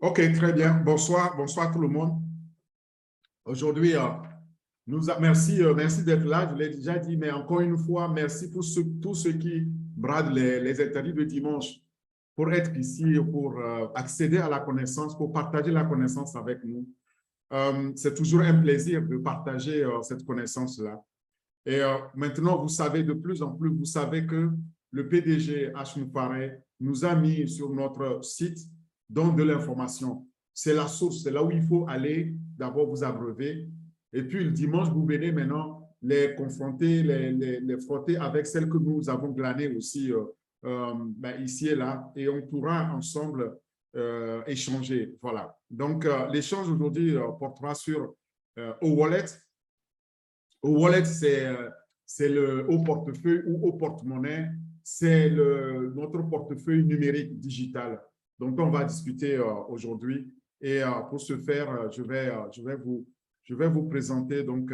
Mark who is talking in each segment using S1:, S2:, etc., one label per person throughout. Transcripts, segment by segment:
S1: OK, très bien. Bonsoir, bonsoir tout le monde. Aujourd'hui, merci d'être là. Je l'ai déjà dit, mais encore une fois, merci pour tous ceux qui bradent les interdits de dimanche pour être ici, pour accéder à la connaissance, pour partager la connaissance avec nous. C'est toujours un plaisir de partager cette connaissance-là. Et maintenant, vous savez de plus en plus, vous savez que le PDG H. Moufaré nous a mis sur notre site donc de l'information. C'est la source, c'est là où il faut aller d'abord vous abreuver. Et puis le dimanche, vous venez maintenant les confronter, les frotter avec celles que nous avons glanées aussi ici et là. Et on pourra ensemble échanger. Voilà. Donc, l'échange aujourd'hui portera sur O-Wallet. O-Wallet, c'est le haut portefeuille ou au porte-monnaie. C'est notre portefeuille numérique digital dont on va discuter aujourd'hui. Et pour ce faire, je vais vous présenter donc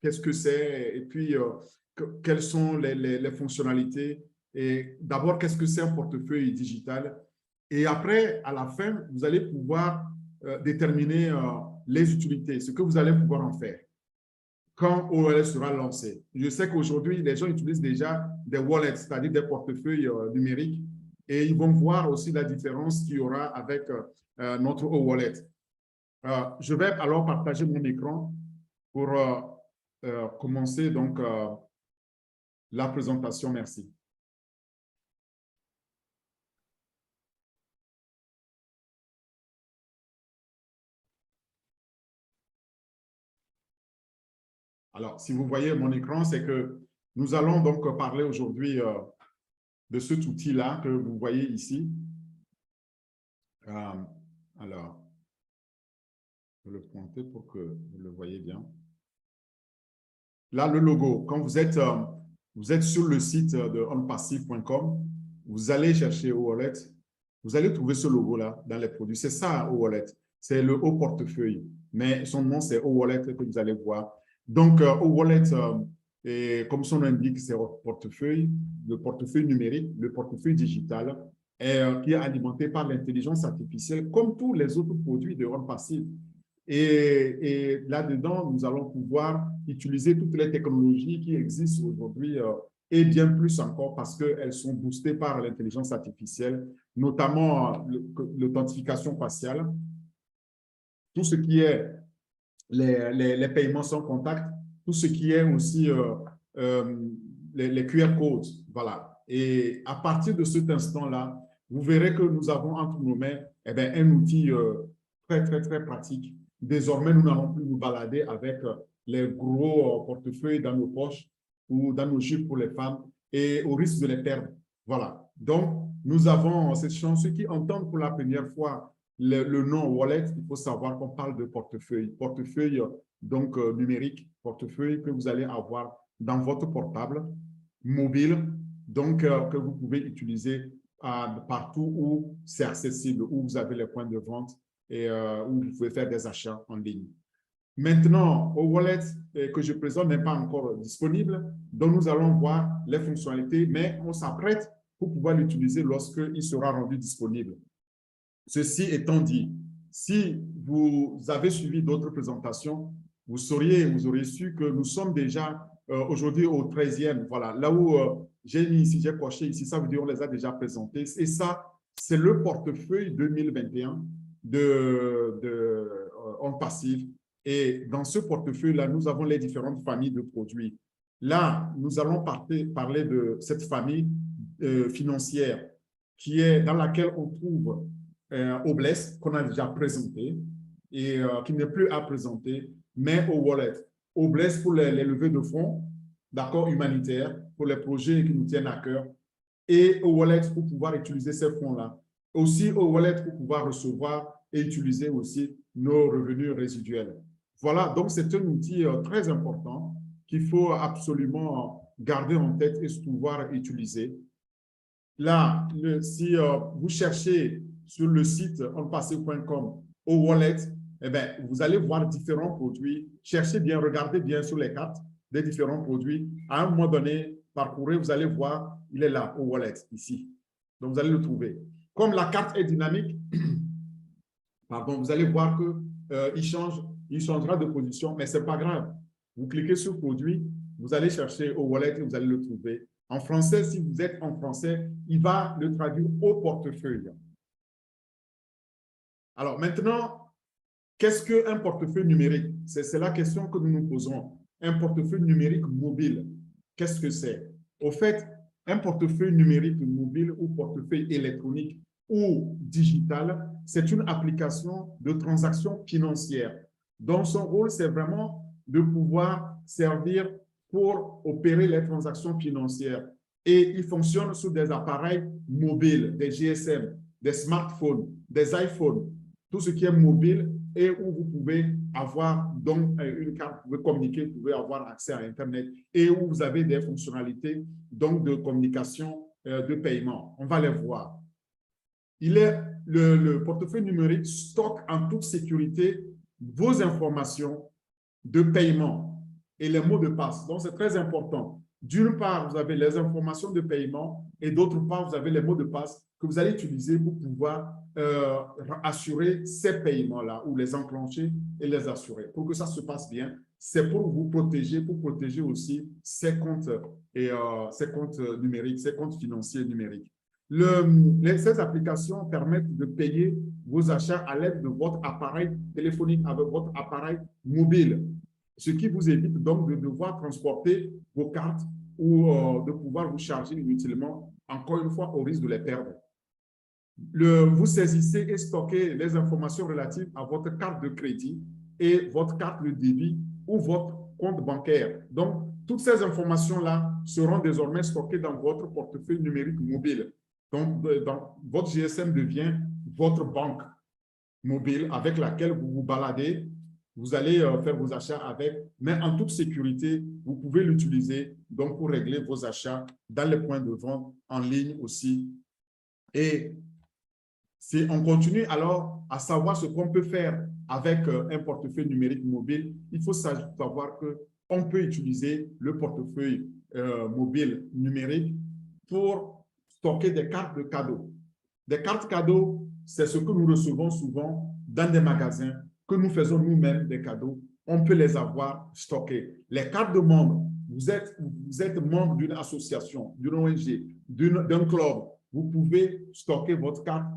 S1: qu'est-ce que c'est et puis quelles sont les fonctionnalités. Et d'abord, qu'est-ce que c'est un portefeuille digital? Et après, à la fin, vous allez pouvoir déterminer les utilités, ce que vous allez pouvoir en faire quand OLS sera lancé. Je sais qu'aujourd'hui, les gens utilisent déjà des wallets, c'est-à-dire des portefeuilles numériques, et ils vont voir aussi la différence qu'il y aura avec notre O-Wallet. Je vais alors partager mon écran pour commencer donc la présentation. Merci. Alors, si vous voyez mon écran, c'est que nous allons donc parler aujourd'hui de cet outil-là que vous voyez ici. Alors, je vais le pointer pour que vous le voyez bien. Là, le logo, quand vous êtes sur le site de onpassive.com, vous allez chercher O-Wallet, vous allez trouver ce logo-là dans les produits. C'est ça, O-Wallet. C'est le haut portefeuille, mais son nom, c'est O-Wallet que vous allez voir. Donc, O-Wallet, comme son nom l'indique, c'est le portefeuille numérique, le portefeuille digital, qui est alimenté par l'intelligence artificielle, comme tous les autres produits de OnPassive. Et là-dedans, nous allons pouvoir utiliser toutes les technologies qui existent aujourd'hui et bien plus encore parce qu'elles sont boostées par l'intelligence artificielle, notamment l'authentification faciale, tout ce qui est les paiements sans contact, tout ce qui est aussi les QR codes. Voilà. Et à partir de cet instant-là, vous verrez que nous avons entre nos mains un outil très, très, très pratique. Désormais, nous n'allons plus nous balader avec les gros portefeuilles dans nos poches ou dans nos jupes pour les femmes et au risque de les perdre. Voilà. Donc, nous avons cette chance. Ceux qui entendent pour la première fois le nom wallet, il faut savoir qu'on parle de portefeuille. Portefeuille donc numérique, portefeuille que vous allez avoir dans votre portable mobile, donc que vous pouvez utiliser partout où c'est accessible, où vous avez les points de vente et où vous pouvez faire des achats en ligne. Maintenant, O-Wallet que je présente n'est pas encore disponible, donc nous allons voir les fonctionnalités, mais on s'apprête pour pouvoir l'utiliser lorsqu'il sera rendu disponible. Ceci étant dit, si vous avez suivi d'autres présentations, vous auriez su que nous sommes déjà aujourd'hui au 13e. Voilà, là où j'ai mis ici, j'ai coché ici, ça veut dire qu'on les a déjà présentés. Et ça, c'est le portefeuille 2021 de OnPassive. Et dans ce portefeuille-là, nous avons les différentes familles de produits. Là, nous allons parler de cette famille financière dans laquelle on trouve Obless, qu'on a déjà présenté et qui n'est plus à présenter, mais O-Wallet. Obless pour les levées de fonds, d'accord, humanitaires, pour les projets qui nous tiennent à cœur, et O-Wallet pour pouvoir utiliser ces fonds-là. Aussi O-Wallet pour pouvoir recevoir et utiliser aussi nos revenus résiduels. Voilà, donc c'est un outil très important qu'il faut absolument garder en tête et pouvoir utiliser. Là, si vous cherchez sur le site onpassive.com O-Wallet, vous allez voir différents produits. Cherchez bien, regardez bien sur les cartes des différents produits. À un moment donné, parcourez, vous allez voir, il est là, O-Wallet, ici. Donc, vous allez le trouver. Comme la carte est dynamique, pardon, vous allez voir qu'il il changera de position, mais ce n'est pas grave. Vous cliquez sur produit, vous allez chercher au wallet et vous allez le trouver. En français, si vous êtes en français, il va le traduire au portefeuille. Alors maintenant, qu'est-ce qu'un portefeuille numérique? C'est la question que nous nous posons. Un portefeuille numérique mobile, qu'est-ce que c'est? Au fait, un portefeuille numérique mobile ou portefeuille électronique ou digital, c'est une application de transaction financière. Donc, son rôle, c'est vraiment de pouvoir servir pour opérer les transactions financières. Et il fonctionne sur des appareils mobiles, des GSM, des smartphones, des iPhones, tout ce qui est mobile et où vous pouvez avoir donc une carte, vous pouvez communiquer, vous pouvez avoir accès à Internet et où vous avez des fonctionnalités donc de communication, de paiement. On va les voir. Le portefeuille numérique stocke en toute sécurité vos informations de paiement et les mots de passe. Donc, c'est très important. D'une part, vous avez les informations de paiement et d'autre part, vous avez les mots de passe que vous allez utiliser pour pouvoir assurer ces paiements-là ou les enclencher et les assurer. Pour que ça se passe bien, c'est pour vous protéger, pour protéger aussi ces comptes, ces comptes numériques, ces comptes financiers numériques. Ces applications permettent de payer vos achats à l'aide de votre appareil téléphonique, avec votre appareil mobile, ce qui vous évite donc de devoir transporter vos cartes ou de pouvoir vous charger inutilement, encore une fois, au risque de les perdre. Vous saisissez et stockez les informations relatives à votre carte de crédit et votre carte de débit ou votre compte bancaire. Donc, toutes ces informations-là seront désormais stockées dans votre portefeuille numérique mobile. Donc, votre GSM devient votre banque mobile avec laquelle vous vous baladez. Vous allez faire vos achats avec, mais en toute sécurité, vous pouvez l'utiliser donc pour régler vos achats dans les points de vente en ligne aussi. Et si on continue alors à savoir ce qu'on peut faire avec un portefeuille numérique mobile, il faut savoir qu'on peut utiliser le portefeuille mobile numérique pour stocker des cartes de cadeaux. Des cartes cadeaux, c'est ce que nous recevons souvent dans des magasins, que nous faisons nous-mêmes des cadeaux. On peut les avoir stockés. Les cartes de membres, vous êtes membre d'une association, d'une ONG, d'un club. Vous pouvez stocker votre carte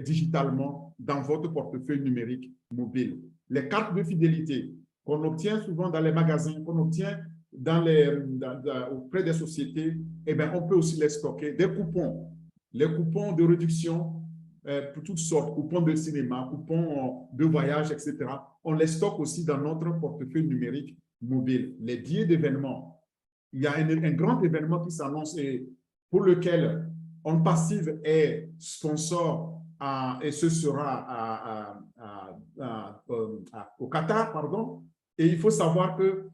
S1: digitalement dans votre portefeuille numérique mobile. Les cartes de fidélité qu'on obtient souvent dans les magasins, qu'on obtient auprès des sociétés, eh bien, on peut aussi les stocker. Des coupons, les coupons de réduction pour toutes sortes, coupons de cinéma, coupons de voyage, etc. On les stocke aussi dans notre portefeuille numérique mobile. Les billets d'événements. Il y a un grand événement qui s'annonce et pour lequel On Passive est sponsor et ce sera au Qatar, pardon. Et il faut savoir que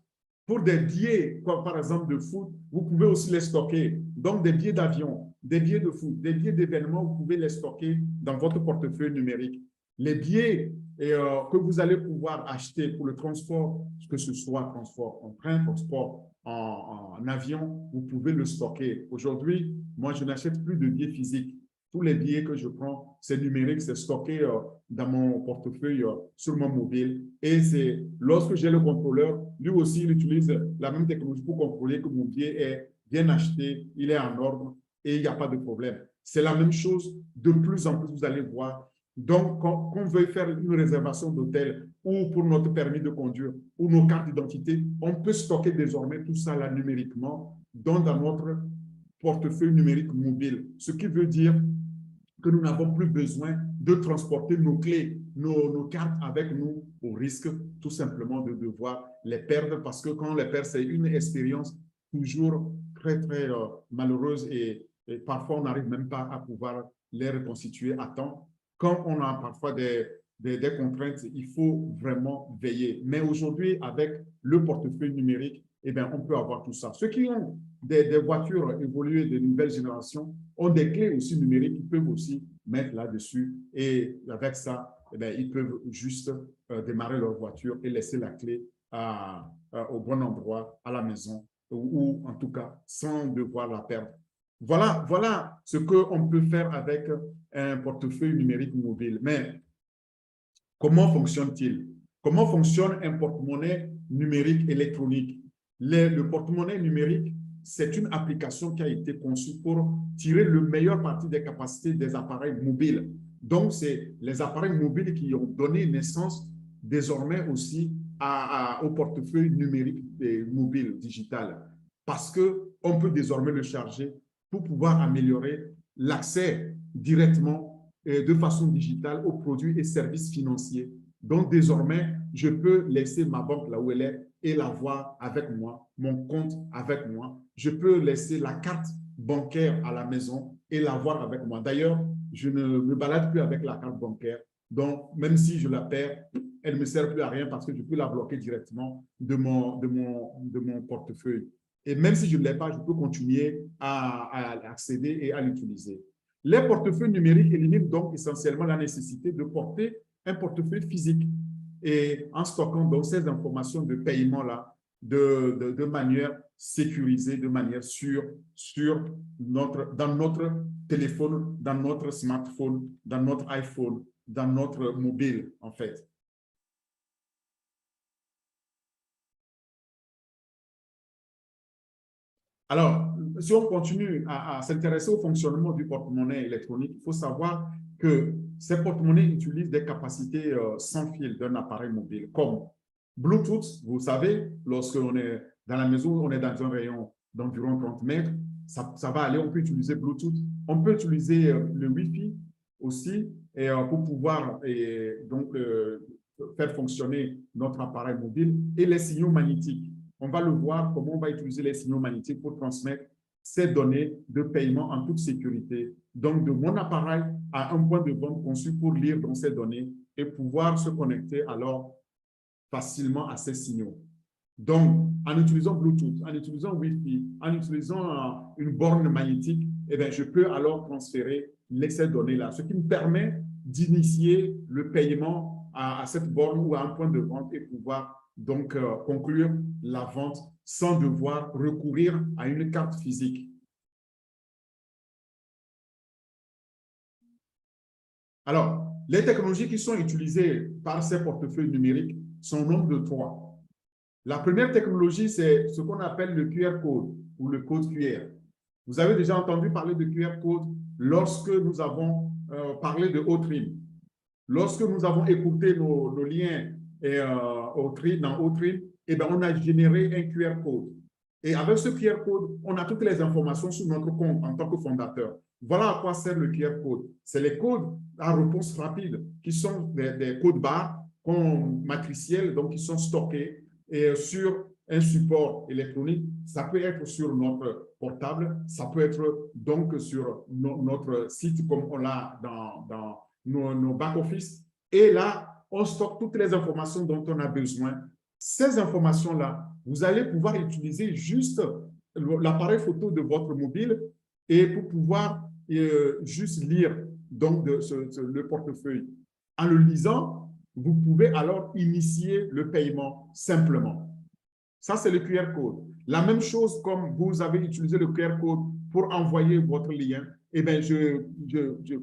S1: pour des billets, comme par exemple de foot, vous pouvez aussi les stocker. Donc, des billets d'avion, des billets de foot, des billets d'événements, vous pouvez les stocker dans votre portefeuille numérique. Les billets que vous allez pouvoir acheter pour le transport, que ce soit transport en train, transport en avion, vous pouvez le stocker. Aujourd'hui, moi, je n'achète plus de billets physiques. Tous les billets que je prends, c'est numérique, c'est stocké dans mon portefeuille sur mon mobile. Et c'est lorsque j'ai le contrôleur, lui aussi, il utilise la même technologie pour contrôler que mon billet est bien acheté, il est en ordre et il n'y a pas de problème. C'est la même chose. De plus en plus, vous allez voir. Donc, quand on veut faire une réservation d'hôtel ou pour notre permis de conduire ou nos cartes d'identité, on peut stocker désormais tout ça là numériquement dans notre portefeuille numérique mobile. Ce qui veut dire que nous n'avons plus besoin de transporter nos clés, nos cartes avec nous au risque tout simplement de devoir les perdre parce que quand on les perd, c'est une expérience toujours très, très malheureuse et parfois on n'arrive même pas à pouvoir les reconstituer à temps. Quand on a parfois des contraintes, il faut vraiment veiller. Mais aujourd'hui, avec le portefeuille numérique, eh bien, on peut avoir tout ça. Ceux qui ont des voitures évoluées de nouvelles générations ont des clés aussi numériques qu'ils peuvent aussi mettre là-dessus. Et avec ça, eh bien, ils peuvent juste démarrer leur voiture et laisser la clé au bon endroit, à la maison, ou en tout cas, sans devoir la perdre. Voilà ce qu'on peut faire avec un portefeuille numérique mobile. Mais Comment fonctionne-t-il? Comment fonctionne un porte-monnaie numérique électronique? Le porte-monnaie numérique, c'est une application qui a été conçue pour tirer le meilleur parti des capacités des appareils mobiles. Donc, c'est les appareils mobiles qui ont donné naissance désormais aussi au portefeuille numérique et mobile digital, parce qu'on peut désormais le charger pour pouvoir améliorer l'accès directement de façon digitale aux produits et services financiers. Donc, désormais, je peux laisser ma banque là où elle est et la voir avec moi, mon compte avec moi. Je peux laisser la carte bancaire à la maison et la voir avec moi. D'ailleurs, je ne me balade plus avec la carte bancaire. Donc, même si je la perds, elle ne me sert plus à rien parce que je peux la bloquer directement de mon portefeuille. Et même si je ne l'ai pas, je peux continuer à accéder et à l'utiliser. Les portefeuilles numériques éliminent donc essentiellement la nécessité de porter un portefeuille physique et en stockant donc ces informations de paiement-là de manière sécurisée, de manière sûre dans notre téléphone, dans notre smartphone, dans notre iPhone, dans notre mobile, en fait. Alors, si on continue à s'intéresser au fonctionnement du porte-monnaie électronique, il faut savoir que ces porte-monnaies utilisent des capacités sans fil d'un appareil mobile, comme Bluetooth. Vous savez, lorsque l'on est dans la maison, on est dans un rayon d'environ 30 mètres, ça va aller, on peut utiliser Bluetooth. On peut utiliser le Wi-Fi aussi pour pouvoir donc, faire fonctionner notre appareil mobile et les signaux magnétiques. On va le voir comment on va utiliser les signaux magnétiques pour transmettre ces données de paiement en toute sécurité. Donc, de mon appareil à un point de vente conçu pour lire dans ces données et pouvoir se connecter alors facilement à ces signaux. Donc, en utilisant Bluetooth, en utilisant Wi-Fi, en utilisant une borne magnétique, eh bien, je peux alors transférer ces données-là, ce qui me permet d'initier le paiement à cette borne ou à un point de vente et pouvoir donc conclure la vente sans devoir recourir à une carte physique. Alors, les technologies qui sont utilisées par ces portefeuilles numériques sont au nombre de trois. La première technologie, c'est ce qu'on appelle le QR code ou le code QR. Vous avez déjà entendu parler de QR code lorsque nous avons parlé de Otril. Lorsque nous avons écouté nos liens dans Otril, eh ben, on a généré un QR code. Et avec ce QR code, on a toutes les informations sur notre compte en tant que fondateur. Voilà à quoi sert le QR code. C'est les codes à réponse rapide qui sont des codes barres matriciels, donc qui sont stockés et sur un support électronique. Ça peut être sur notre portable, ça peut être donc sur notre site comme on l'a dans nos back-office. Et là, on stocke toutes les informations dont on a besoin. Ces informations-là, vous allez pouvoir utiliser juste l'appareil photo de votre mobile et pour pouvoir juste lire donc le portefeuille. En le lisant, vous pouvez alors initier le paiement simplement. Ça, c'est le QR code. La même chose comme vous avez utilisé le QR code pour envoyer votre lien, eh bien, je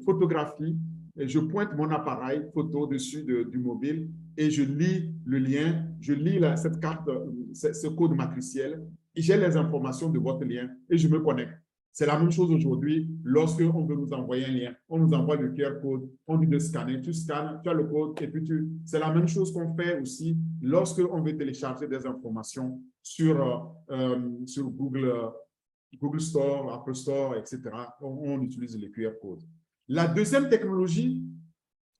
S1: photographie et je pointe mon appareil photo dessus du mobile et je lis le lien, je lis cette carte, ce code matriciel et j'ai les informations de votre lien et je me connecte. C'est la même chose aujourd'hui. Lorsqu'on veut nous envoyer un lien, on nous envoie le QR code, on dit de scanner, tu scannes, tu as le code, et puis c'est la même chose qu'on fait aussi lorsqu'on veut télécharger des informations sur Google Store, Apple Store, etc. On utilise le QR code. La deuxième technologie,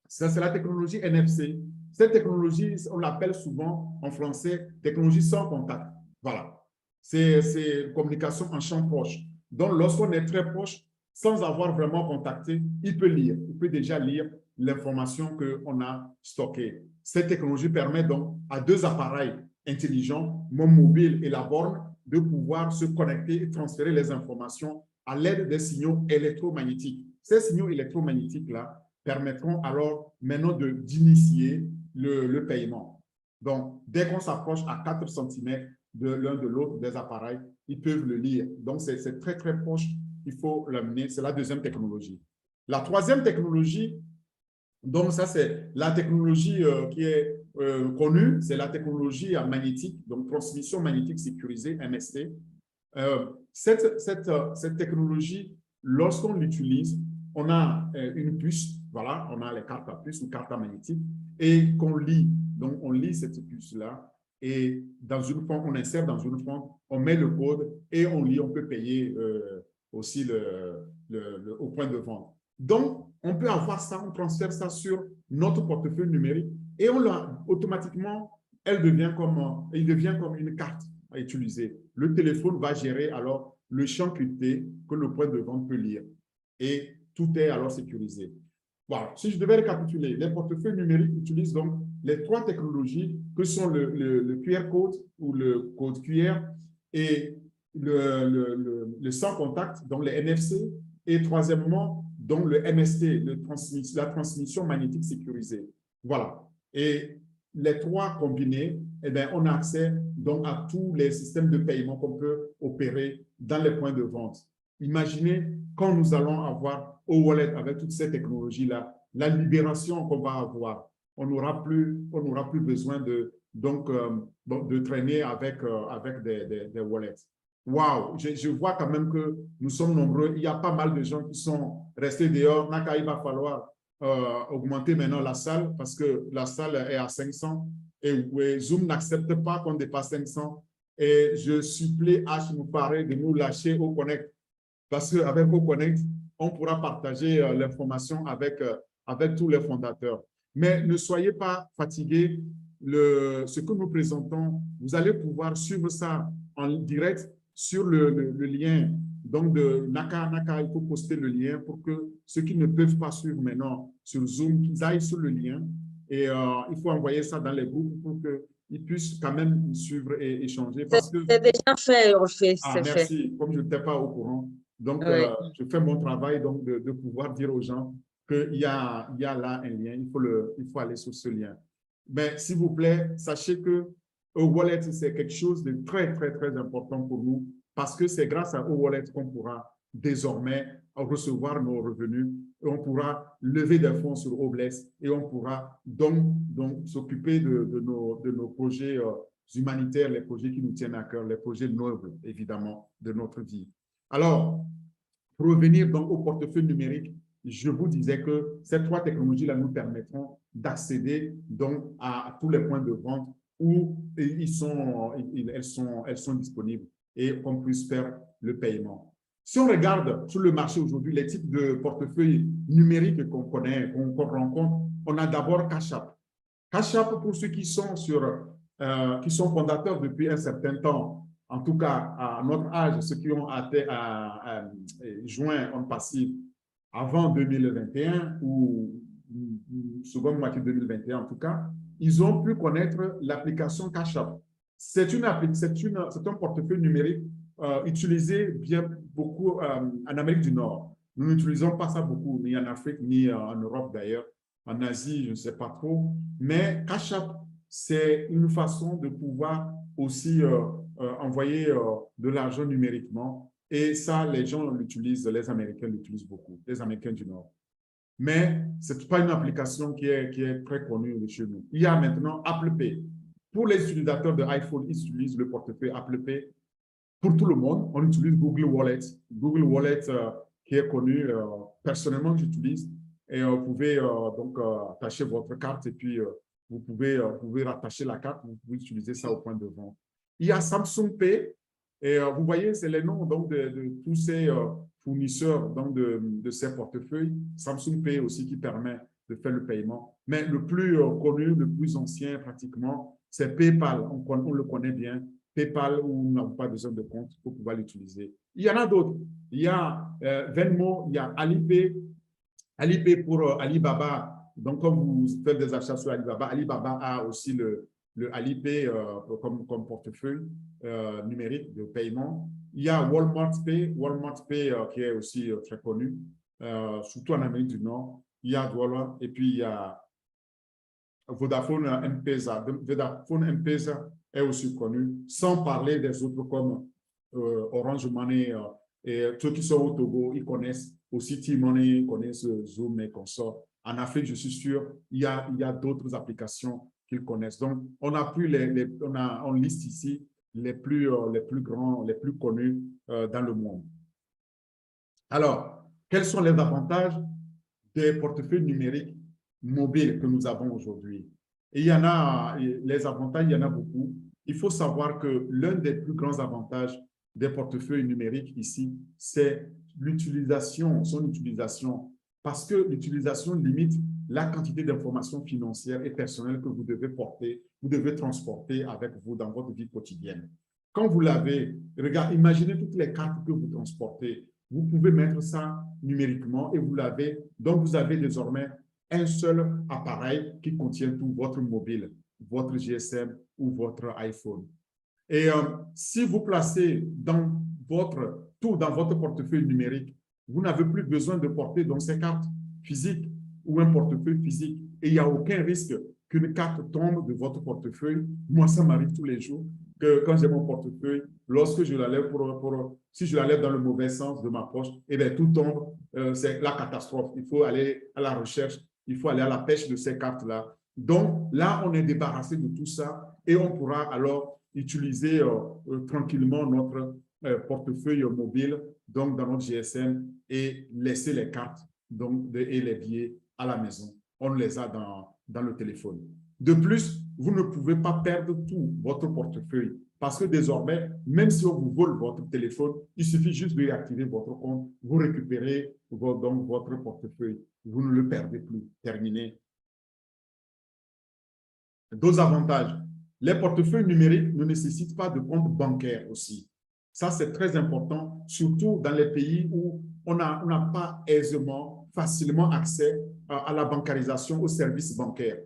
S1: c'est la technologie NFC. Cette technologie, on l'appelle souvent en français technologie sans contact. Voilà. C'est communication en champ proche. Donc, lorsqu'on est très proche, sans avoir vraiment contacté, il peut lire. Il peut déjà lire l'information qu'on a stockée. Cette technologie permet donc à deux appareils intelligents, mon mobile et la borne, de pouvoir se connecter et transférer les informations à l'aide des signaux électromagnétiques. Ces signaux électromagnétiques-là permettront alors maintenant d'initier le paiement. Donc, dès qu'on s'approche à 4 cm de l'un de l'autre des appareils, ils peuvent le lire. Donc, c'est très, très proche. Il faut l'amener. C'est la deuxième technologie. La troisième technologie, Donc, ça, c'est la technologie qui est connue, c'est la technologie magnétique, donc transmission magnétique sécurisée, MST. Cette technologie, lorsqu'on l'utilise, on a une puce, voilà, on a les cartes à puce, une carte à magnétique, et qu'on lit. Donc, on lit cette puce-là, et dans une fente, on insère dans une fente, on met le code, et on lit, on peut payer aussi au point de vente. Donc, on peut avoir ça, on transfère ça sur notre portefeuille numérique, et on l'a automatiquement, il devient comme une carte à utiliser. Le téléphone va gérer alors le champ crypté que le point de vente peut lire. Et tout est alors sécurisé. Voilà. Si je devais récapituler, les portefeuilles numériques utilisent donc les trois technologies que sont le QR code ou le code QR et le sans contact, donc les NFC, et troisièmement, donc le MST, la transmission magnétique sécurisée. Voilà. Et les trois combinés, eh bien, on a accès donc à tous les systèmes de paiement qu'on peut opérer dans les points de vente. Imaginez quand nous allons avoir au wallet avec toutes ces technologies-là, la libération qu'on va avoir. On n'aura plus besoin de traîner avec des wallets. Waouh, je vois quand même que nous sommes nombreux. Il y a pas mal de gens qui sont restés dehors. Naka, il va falloir augmenter maintenant la salle parce que la salle est à 500 et Zoom n'accepte pas qu'on dépasse 500. Et je supplie H nous paraît de nous lâcher au Connect parce qu'avec au Connect, on pourra partager l'information avec tous les fondateurs. Mais ne soyez pas fatigués. Ce que nous présentons, vous allez pouvoir suivre ça en direct sur le lien. Donc, de Naka, il faut poster le lien pour que ceux qui ne peuvent pas suivre maintenant sur Zoom, qu'ils aillent sur le lien. Et il faut envoyer ça dans les groupes pour qu'ils puissent quand même suivre et échanger. Parce que,
S2: c'est déjà fait, on le fait, c'est fait.
S1: merci, comme je n'étais pas au courant. Donc, je fais mon travail donc, de pouvoir dire aux gens qu'il y a là un lien, il faut aller sur ce lien. Mais s'il vous plaît, sachez que Wallet, c'est quelque chose de très, très, très important pour nous parce que c'est grâce à Wallet qu'on pourra désormais recevoir nos revenus et on pourra lever des fonds sur Obless et on pourra donc s'occuper de nos projets humanitaires, les projets qui nous tiennent à cœur, les projets nobles, évidemment, de notre vie. Alors, pour revenir donc au portefeuille numérique, je vous disais que ces trois technologies-là nous permettront d'accéder donc à tous les points de vente où elles sont disponibles et qu'on puisse faire le paiement. Si on regarde sur le marché aujourd'hui, les types de portefeuilles numériques qu'on connaît, qu'on rencontre, on a d'abord Cash App. Cash App, pour ceux qui sont fondateurs depuis un certain temps, en tout cas à notre âge, ceux qui ont joint en passif avant 2021 ou seconde moitié 2021 en tout cas, ils ont pu connaître l'application Cash App. C'est un portefeuille numérique utilisé bien beaucoup en Amérique du Nord. Nous n'utilisons pas ça beaucoup, ni en Afrique, ni en Europe d'ailleurs. En Asie, je ne sais pas trop. Mais Cash App, c'est une façon de pouvoir aussi envoyer de l'argent numériquement. Et ça, les gens l'utilisent, les Américains l'utilisent beaucoup, les Américains du Nord. Mais ce n'est pas une application qui est très connue chez nous. Il y a maintenant Apple Pay. Pour les utilisateurs de iPhone, ils utilisent le portefeuille Apple Pay. Pour tout le monde, on utilise Google Wallet. Google Wallet qui est connu, personnellement, j'utilise. Et vous pouvez donc attacher votre carte et puis vous pouvez rattacher la carte, vous pouvez utiliser ça au point de vente. Il y a Samsung Pay et vous voyez, c'est les noms donc, de tous ces fournisseurs donc, de ces portefeuilles. Samsung Pay aussi qui permet de faire le paiement. Mais le plus connu, le plus ancien pratiquement, c'est PayPal. On le connaît bien. PayPal où nous n'avons pas besoin de compte pour pouvoir l'utiliser. Il y en a d'autres. Il y a Venmo, il y a Alipay. Alipay pour Alibaba. Donc, quand vous faites des achats sur Alibaba, Alibaba a aussi le Alipay comme portefeuille numérique de paiement. Il y a Walmart Pay qui est aussi très connu, surtout en Amérique du Nord. Il y a Douala et puis il y a Vodafone M-Pesa. Vodafone M-Pesa est aussi connu, sans parler des autres comme Orange Money et ceux qui sont au Togo, ils connaissent aussi T-Money, ils connaissent Zoom et consorts. En Afrique, je suis sûr, il y a d'autres applications qu'ils connaissent. Donc, on a pris on liste ici les plus grands, les plus connus dans le monde. Alors, quels sont les avantages des portefeuilles numériques mobiles que nous avons aujourd'hui? Et il y en a, les avantages, il y en a beaucoup. Il faut savoir que l'un des plus grands avantages des portefeuilles numériques ici, c'est son utilisation, parce que l'utilisation limite la quantité d'informations financières et personnelles que vous devez porter, vous devez transporter avec vous dans votre vie quotidienne. Quand vous l'avez, regarde, imaginez toutes les cartes que vous transportez. Vous pouvez mettre ça numériquement et vous l'avez. Donc, vous avez désormais un seul appareil qui contient tout, votre mobile, votre GSM ou votre iPhone. Et si vous placez tout dans votre portefeuille numérique, vous n'avez plus besoin de porter donc ces cartes physiques ou un portefeuille physique. Et il n'y a aucun risque qu'une carte tombe de votre portefeuille. Moi, ça m'arrive tous les jours que quand j'ai mon portefeuille, lorsque je la lève si je la lève dans le mauvais sens de ma poche, eh bien, tout tombe, c'est la catastrophe. Il faut aller à la recherche, il faut aller à la pêche de ces cartes-là. Donc, là, on est débarrassé de tout ça et on pourra alors utiliser tranquillement notre portefeuille mobile, donc dans notre GSM, et laisser les cartes et les billets à la maison. On les a dans le téléphone. De plus, vous ne pouvez pas perdre tout votre portefeuille parce que désormais, même si on vous vole votre téléphone, il suffit juste de réactiver votre compte, vous récupérez donc votre portefeuille. Vous ne le perdez plus. Terminé. D'autres avantages. Les portefeuilles numériques ne nécessitent pas de compte bancaire aussi. Ça, c'est très important, surtout dans les pays où on n'a pas aisément, facilement accès à la bancarisation, aux services bancaires.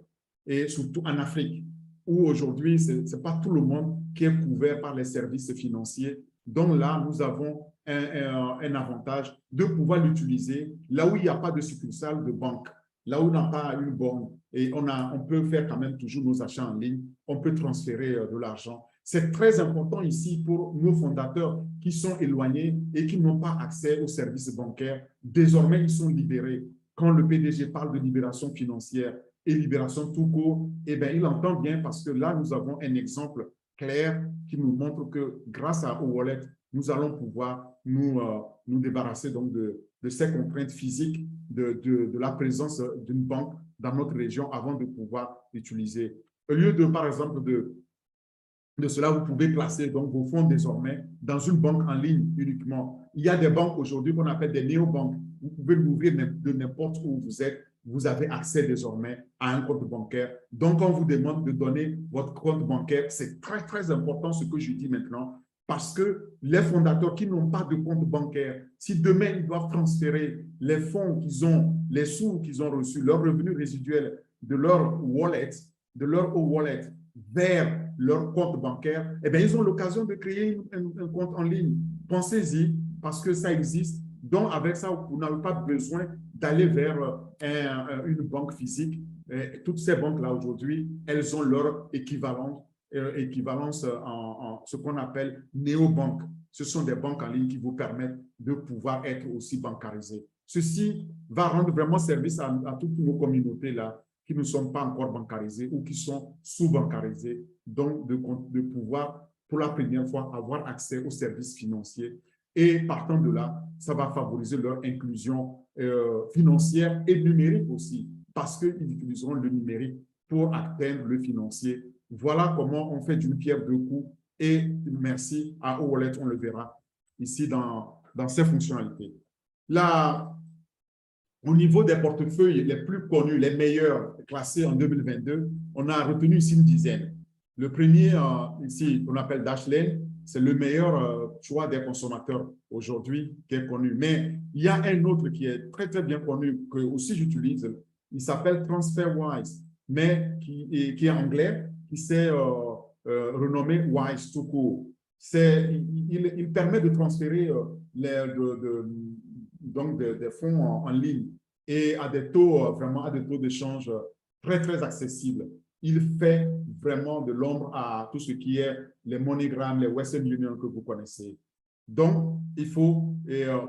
S1: Et surtout en Afrique, où aujourd'hui, ce n'est pas tout le monde qui est couvert par les services financiers. Donc là, nous avons un avantage de pouvoir l'utiliser là où il n'y a pas de succursale de banque, là où on n'a pas une borne. Et on peut faire quand même toujours nos achats en ligne, on peut transférer de l'argent. C'est très important ici pour nos fondateurs qui sont éloignés et qui n'ont pas accès aux services bancaires. Désormais, ils sont libérés. Quand le PDG parle de libération financière et libération tout court, eh bien, il entend bien parce que là, nous avons un exemple clair qui nous montre que grâce à Wallet, nous allons pouvoir nous débarrasser donc de ces contraintes physiques de la présence d'une banque dans notre région avant de pouvoir l'utiliser. Au lieu de, par exemple, de cela, vous pouvez placer donc vos fonds désormais dans une banque en ligne uniquement. Il y a des banques aujourd'hui qu'on appelle des néobanques. Vous pouvez l'ouvrir de n'importe où vous êtes. Vous avez accès désormais à un compte bancaire. Donc, on vous demande de donner votre compte bancaire. C'est très, très important ce que je dis maintenant parce que les fondateurs qui n'ont pas de compte bancaire, si demain ils doivent transférer les fonds qu'ils ont, les sous qu'ils ont reçus, leurs revenus résiduels de leur wallet, de leur e-wallet vers leur compte bancaire, eh bien, ils ont l'occasion de créer un compte en ligne. Pensez-y, parce que ça existe. Donc, avec ça, vous n'avez pas besoin d'aller vers une banque physique. Et toutes ces banques-là, aujourd'hui, elles ont leur équivalence en ce qu'on appelle néobanques. Ce sont des banques en ligne qui vous permettent de pouvoir être aussi bancarisés. Ceci va rendre vraiment service à toutes nos communautés-là qui ne sont pas encore bancarisés ou qui sont sous-bancarisés, donc de pouvoir, pour la première fois, avoir accès aux services financiers. Et partant de là, ça va favoriser leur inclusion financière et numérique aussi, parce qu'ils utiliseront le numérique pour atteindre le financier. Voilà comment on fait d'une pierre deux coups. Et merci à Wallet, on le verra ici dans ses fonctionnalités. Là, au niveau des portefeuilles les plus connus, les meilleurs classés en 2022, on a retenu ici une dizaine. Le premier, ici, qu'on appelle Dashlane, c'est le meilleur choix des consommateurs aujourd'hui qui est connu. Mais il y a un autre qui est très, très bien connu, que aussi j'utilise. Il s'appelle TransferWise, mais qui est anglais, qui s'est renommé Wise tout court. Il permet de transférer donc des fonds en ligne et à des taux, vraiment à des taux d'échange très, très accessibles. Il fait vraiment de l'ombre à tout ce qui est les MoneyGram, les Western Union que vous connaissez. Donc, il faut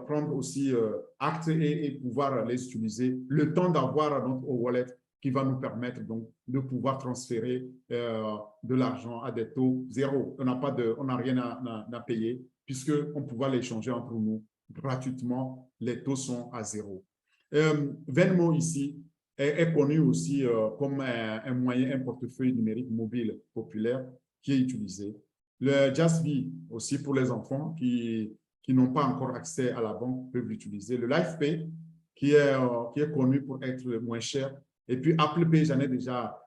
S1: prendre aussi acte et pouvoir les utiliser le temps d'avoir notre wallet qui va nous permettre donc de pouvoir transférer de l'argent à des taux zéro. On n'a rien à payer puisqu'on peut l'échanger entre nous gratuitement. Les taux sont à zéro. Venmo ici est connu aussi comme un moyen, un portefeuille numérique mobile populaire qui est utilisé. Le Jaspi aussi pour les enfants qui n'ont pas encore accès à la banque peuvent l'utiliser. Le LifePay qui est connu pour être le moins cher. Et puis Apple Pay, j'en ai déjà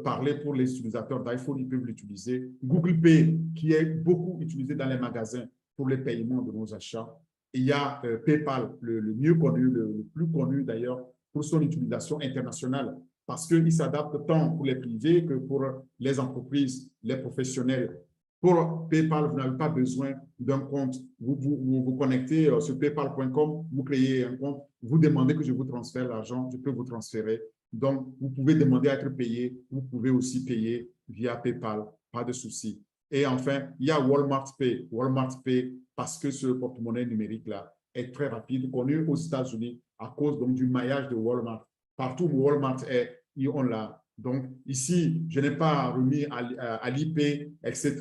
S1: parlé pour les utilisateurs d'iPhone, ils peuvent l'utiliser. Google Pay qui est beaucoup utilisé dans les magasins pour les paiements de nos achats. Et il y a PayPal, le mieux connu, le plus connu d'ailleurs pour son utilisation internationale parce qu'il s'adapte tant pour les privés que pour les entreprises, les professionnels. Pour PayPal, vous n'avez pas besoin d'un compte. Vous connectez sur paypal.com, vous créez un compte, vous demandez que je vous transfère l'argent, je peux vous transférer. Donc, vous pouvez demander à être payé, vous pouvez aussi payer via PayPal, pas de souci. Et enfin, il y a Walmart Pay. Walmart Pay, parce que ce porte-monnaie numérique-là est très rapide, connu aux États-Unis à cause donc, du maillage de Walmart. Partout où Walmart est, on l'a. Donc, ici, je n'ai pas remis à l'IP, etc.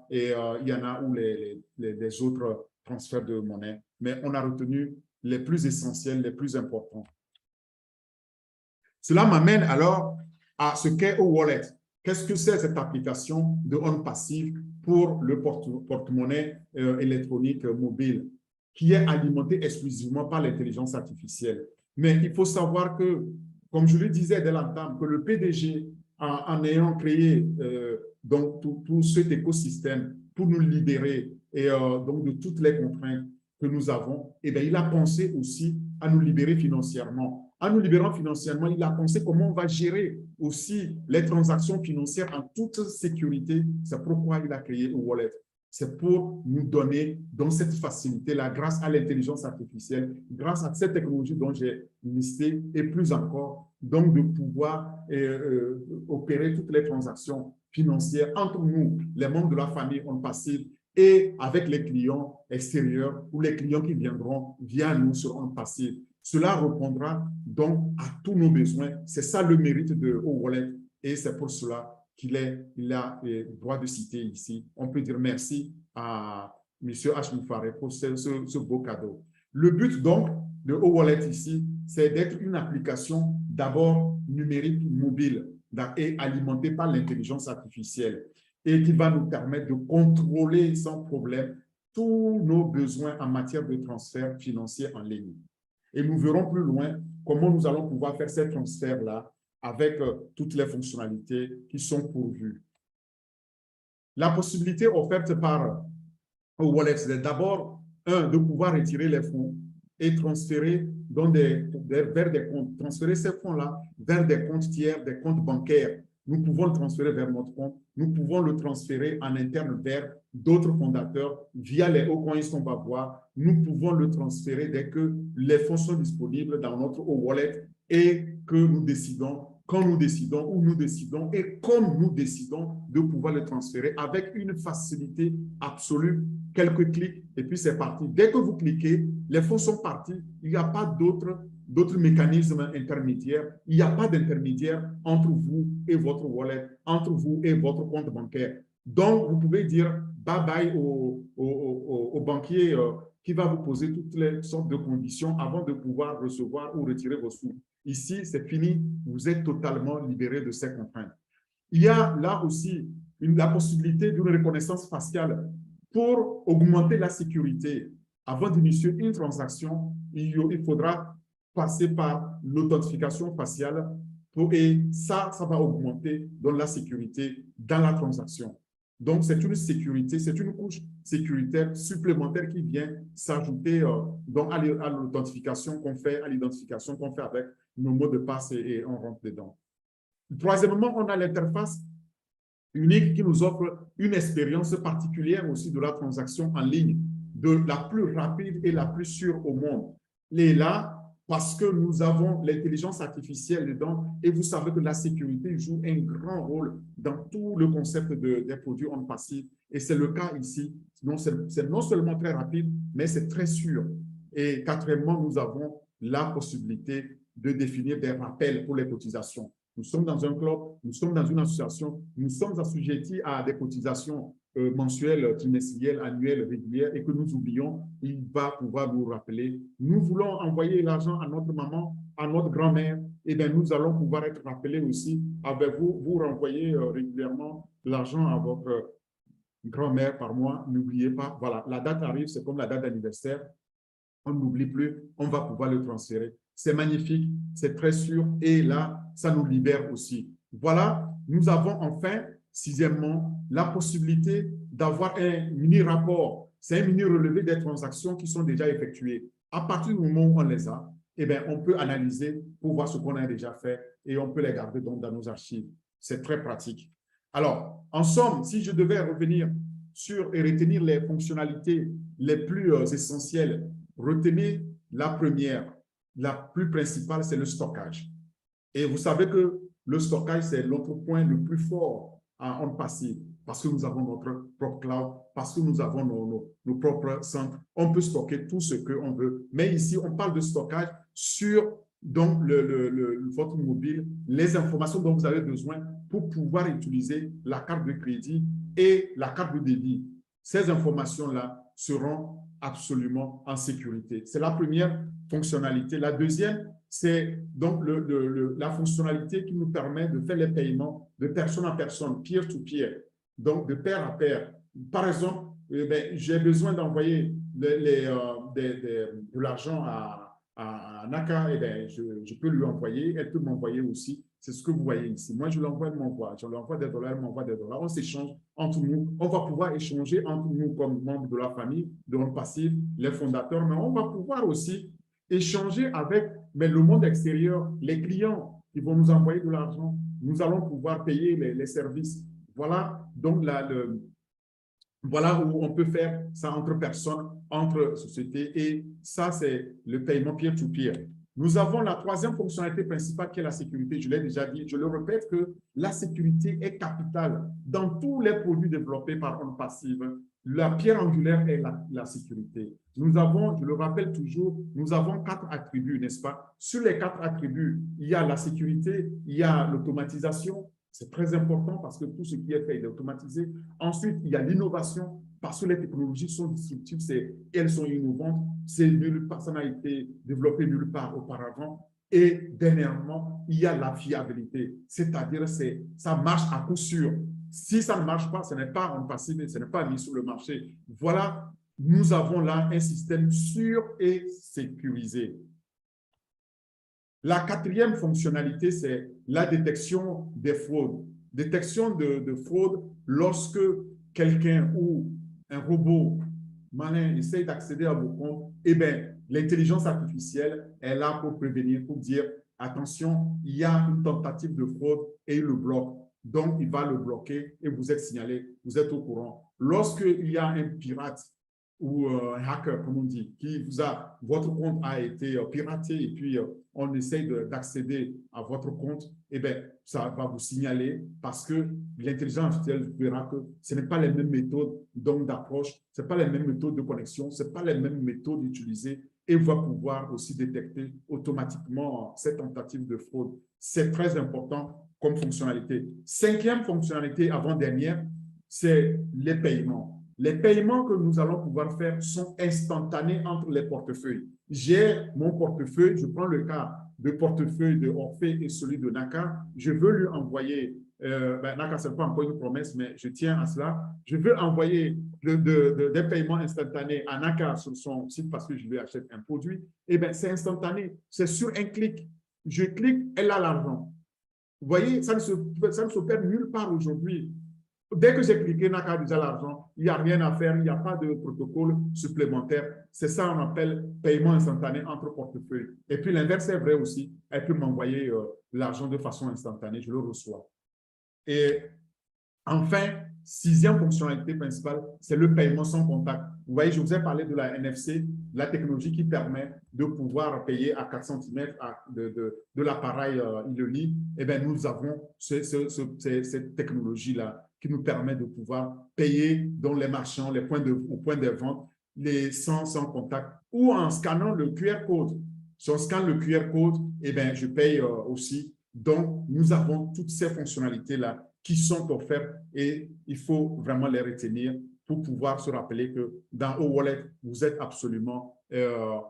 S1: Et il y en a où les autres transferts de monnaie. Mais on a retenu les plus essentiels, les plus importants. Cela m'amène alors à ce qu'est OWallet. Qu'est-ce que c'est cette application de OnPassive pour le porte-monnaie électronique mobile qui est alimenté exclusivement par l'intelligence artificielle? Mais il faut savoir que, comme je le disais dès l'entame, que le PDG, en ayant créé donc tout cet écosystème pour nous libérer et donc de toutes les contraintes que nous avons, eh bien, il a pensé aussi à nous libérer financièrement. En nous libérant financièrement, il a pensé comment on va gérer aussi les transactions financières en toute sécurité. C'est pourquoi il a créé OWallet. C'est pour nous donner donc cette facilité-là grâce à l'intelligence artificielle, grâce à cette technologie dont j'ai listé et plus encore, donc de pouvoir opérer toutes les transactions financières entre nous, les membres de la famille OnPassive, et avec les clients extérieurs ou les clients qui viendront via nous sur OnPassive. Cela répondra donc à tous nos besoins. C'est ça le mérite de OWallet et c'est pour cela qu'il a le droit de citer ici. On peut dire merci à M. H. pour ce beau cadeau. Le but donc de OWallet ici, c'est d'être une application d'abord numérique mobile et alimentée par l'intelligence artificielle et qui va nous permettre de contrôler sans problème tous nos besoins en matière de transfert financier en ligne. Et nous verrons plus loin comment nous allons pouvoir faire ces transferts-là avec toutes les fonctionnalités qui sont pourvues. La possibilité offerte par OWallet, c'est d'abord, de pouvoir retirer les fonds et transférer vers des comptes, transférer ces fonds-là vers des comptes tiers, des comptes bancaires. Nous pouvons le transférer vers notre compte, nous pouvons le transférer en interne vers d'autres fondateurs via les hauts coins qu'on va voir. Nous pouvons le transférer dès que les fonds sont disponibles dans notre OWallet et que nous décidons, quand nous décidons, où nous décidons et comme nous décidons de pouvoir le transférer avec une facilité absolue. Quelques clics et puis c'est parti. Dès que vous cliquez, les fonds sont partis. Il n'y a pas d'autres mécanismes intermédiaires. Il n'y a pas d'intermédiaire entre vous et votre wallet, entre vous et votre compte bancaire. Donc, vous pouvez dire bye-bye au banquier qui va vous poser toutes les sortes de conditions avant de pouvoir recevoir ou retirer vos sous. Ici, c'est fini. Vous êtes totalement libéré de ces contraintes. Il y a là aussi la possibilité d'une reconnaissance faciale pour augmenter la sécurité. Avant d'initier une transaction, il faudra passer par l'authentification faciale et ça va augmenter donc la sécurité dans la transaction. Donc, c'est une sécurité, c'est une couche sécuritaire supplémentaire qui vient s'ajouter à l'authentification qu'on fait, à l'identification qu'on fait avec nos mots de passe et on rentre dedans. Troisièmement, on a l'interface unique qui nous offre une expérience particulière aussi de la transaction en ligne, de la plus rapide et la plus sûre au monde. Et là, parce que nous avons l'intelligence artificielle dedans et vous savez que la sécurité joue un grand rôle dans tout le concept des produits on passif. Et c'est le cas ici. C'est non seulement très rapide, mais c'est très sûr. Et quatrièmement, nous avons la possibilité de définir des rappels pour les cotisations. Nous sommes dans un club, nous sommes dans une association, nous sommes assujettis à des cotisations mensuelles, trimestrielles, annuelles, régulières et que nous oublions, il va pouvoir nous rappeler. Nous voulons envoyer l'argent à notre maman, à notre grand-mère, et bien nous allons pouvoir être rappelés aussi avec vous. Vous renvoyez régulièrement l'argent à votre grand-mère par mois. N'oubliez pas, voilà, la date arrive, c'est comme la date d'anniversaire. On n'oublie plus, on va pouvoir le transférer. C'est magnifique, c'est très sûr et là, ça nous libère aussi. Voilà, nous avons enfin, sixièmement, la possibilité d'avoir un mini-rapport. C'est un mini-relevé des transactions qui sont déjà effectuées. À partir du moment où on les a, eh bien, on peut analyser pour voir ce qu'on a déjà fait et on peut les garder donc dans nos archives. C'est très pratique. Alors, en somme, si je devais revenir sur et retenir les fonctionnalités les plus essentielles, retenez la première, la plus principale, c'est le stockage. Et vous savez que le stockage, c'est l'autre point le plus fort en on-passif parce que nous avons notre propre cloud, parce que nous avons nos propres centres. On peut stocker tout ce qu'on veut. Mais ici, on parle de stockage sur donc, votre mobile, les informations dont vous avez besoin pour pouvoir utiliser la carte de crédit et la carte de débit. Ces informations-là seront absolument en sécurité. C'est la première fonctionnalité. La deuxième, c'est donc la fonctionnalité qui nous permet de faire les paiements de personne à personne, peer-to-peer, donc de pair à pair. Par exemple, j'ai besoin d'envoyer de l'argent à Naka, je peux lui envoyer, elle peut m'envoyer aussi. C'est ce que vous voyez ici. Moi, je l'envoie, elle m'envoie. Je lui envoie des dollars, elle m'envoie des dollars. On s'échange entre nous. On va pouvoir échanger entre nous comme membres de la famille, de notre passif, les fondateurs, mais on va pouvoir aussi échanger avec le monde extérieur, les clients qui vont nous envoyer de l'argent. Nous allons pouvoir payer les services. Voilà donc voilà où on peut faire ça entre personnes, entre sociétés, et ça, c'est le paiement peer-to-peer. Nous avons la troisième fonctionnalité principale qui est la sécurité. Je l'ai déjà dit, je le répète que la sécurité est capitale dans tous les produits développés par OnPassive. La pierre angulaire est la sécurité. Nous avons, je le rappelle toujours, nous avons 4 attributs, n'est-ce pas? Sur les 4 attributs, il y a la sécurité, il y a l'automatisation. C'est très important parce que tout ce qui est fait est automatisé. Ensuite, il y a l'innovation parce que les technologies sont disruptives, elles sont innovantes. Ça n'a été développé nulle part auparavant. Et dernièrement, il y a la fiabilité, c'est-à-dire ça marche à coup sûr. Si ça ne marche pas, ce n'est pas en passif, ce n'est pas mis sur le marché. Voilà, nous avons là un système sûr et sécurisé. La quatrième fonctionnalité, c'est la détection des fraudes. Détection de fraude lorsque quelqu'un ou un robot malin essaye d'accéder à vos comptes, eh bien, l'intelligence artificielle est là pour prévenir, pour dire, attention, il y a une tentative de fraude et il le bloque. Donc, il va le bloquer et vous êtes signalé, vous êtes au courant. Lorsqu'il y a un pirate ou un hacker, comme on dit, votre compte a été piraté et puis on essaye d'accéder à votre compte, eh bien, ça va vous signaler parce que l'intelligence artificielle verra que ce n'est pas les mêmes méthodes d'approche, ce n'est pas les mêmes méthodes de connexion, ce n'est pas les mêmes méthodes utilisées et va pouvoir aussi détecter automatiquement cette tentative de fraude. C'est très important comme fonctionnalité. Cinquième fonctionnalité avant-dernière, c'est les paiements. Les paiements que nous allons pouvoir faire sont instantanés entre les portefeuilles. J'ai mon portefeuille, je prends le cas de portefeuille de Orphée et celui de Naka, je veux lui envoyer, Naka, ce n'est pas encore une promesse, mais je tiens à cela, je veux envoyer des paiements instantanés à Naka sur son site parce que je lui achète un produit, et bien c'est instantané, c'est sur un clic. Je clique, elle a l'argent. Vous voyez, ça ne s'opère nulle part aujourd'hui. Dès que j'ai cliqué, Naka a déjà l'argent, il n'y a rien à faire, il n'y a pas de protocole supplémentaire. C'est ça qu'on appelle paiement instantané entre portefeuilles. Et puis l'inverse est vrai aussi. Elle peut m'envoyer l'argent de façon instantanée, je le reçois. Et enfin, sixième fonctionnalité principale, c'est le paiement sans contact. Vous voyez, je vous ai parlé de la NFC. la technologie qui permet de pouvoir payer à 4 cm de l'appareil e-learning, eh bien, nous avons cette technologie-là qui nous permet de pouvoir payer dans les marchands, au point de vente, sans contact, ou en scannant le QR code. Si on scanne le QR code, eh bien, je paye aussi. Donc, nous avons toutes ces fonctionnalités-là qui sont offertes et il faut vraiment les retenir pour pouvoir se rappeler que dans O-Wallet, vous êtes absolument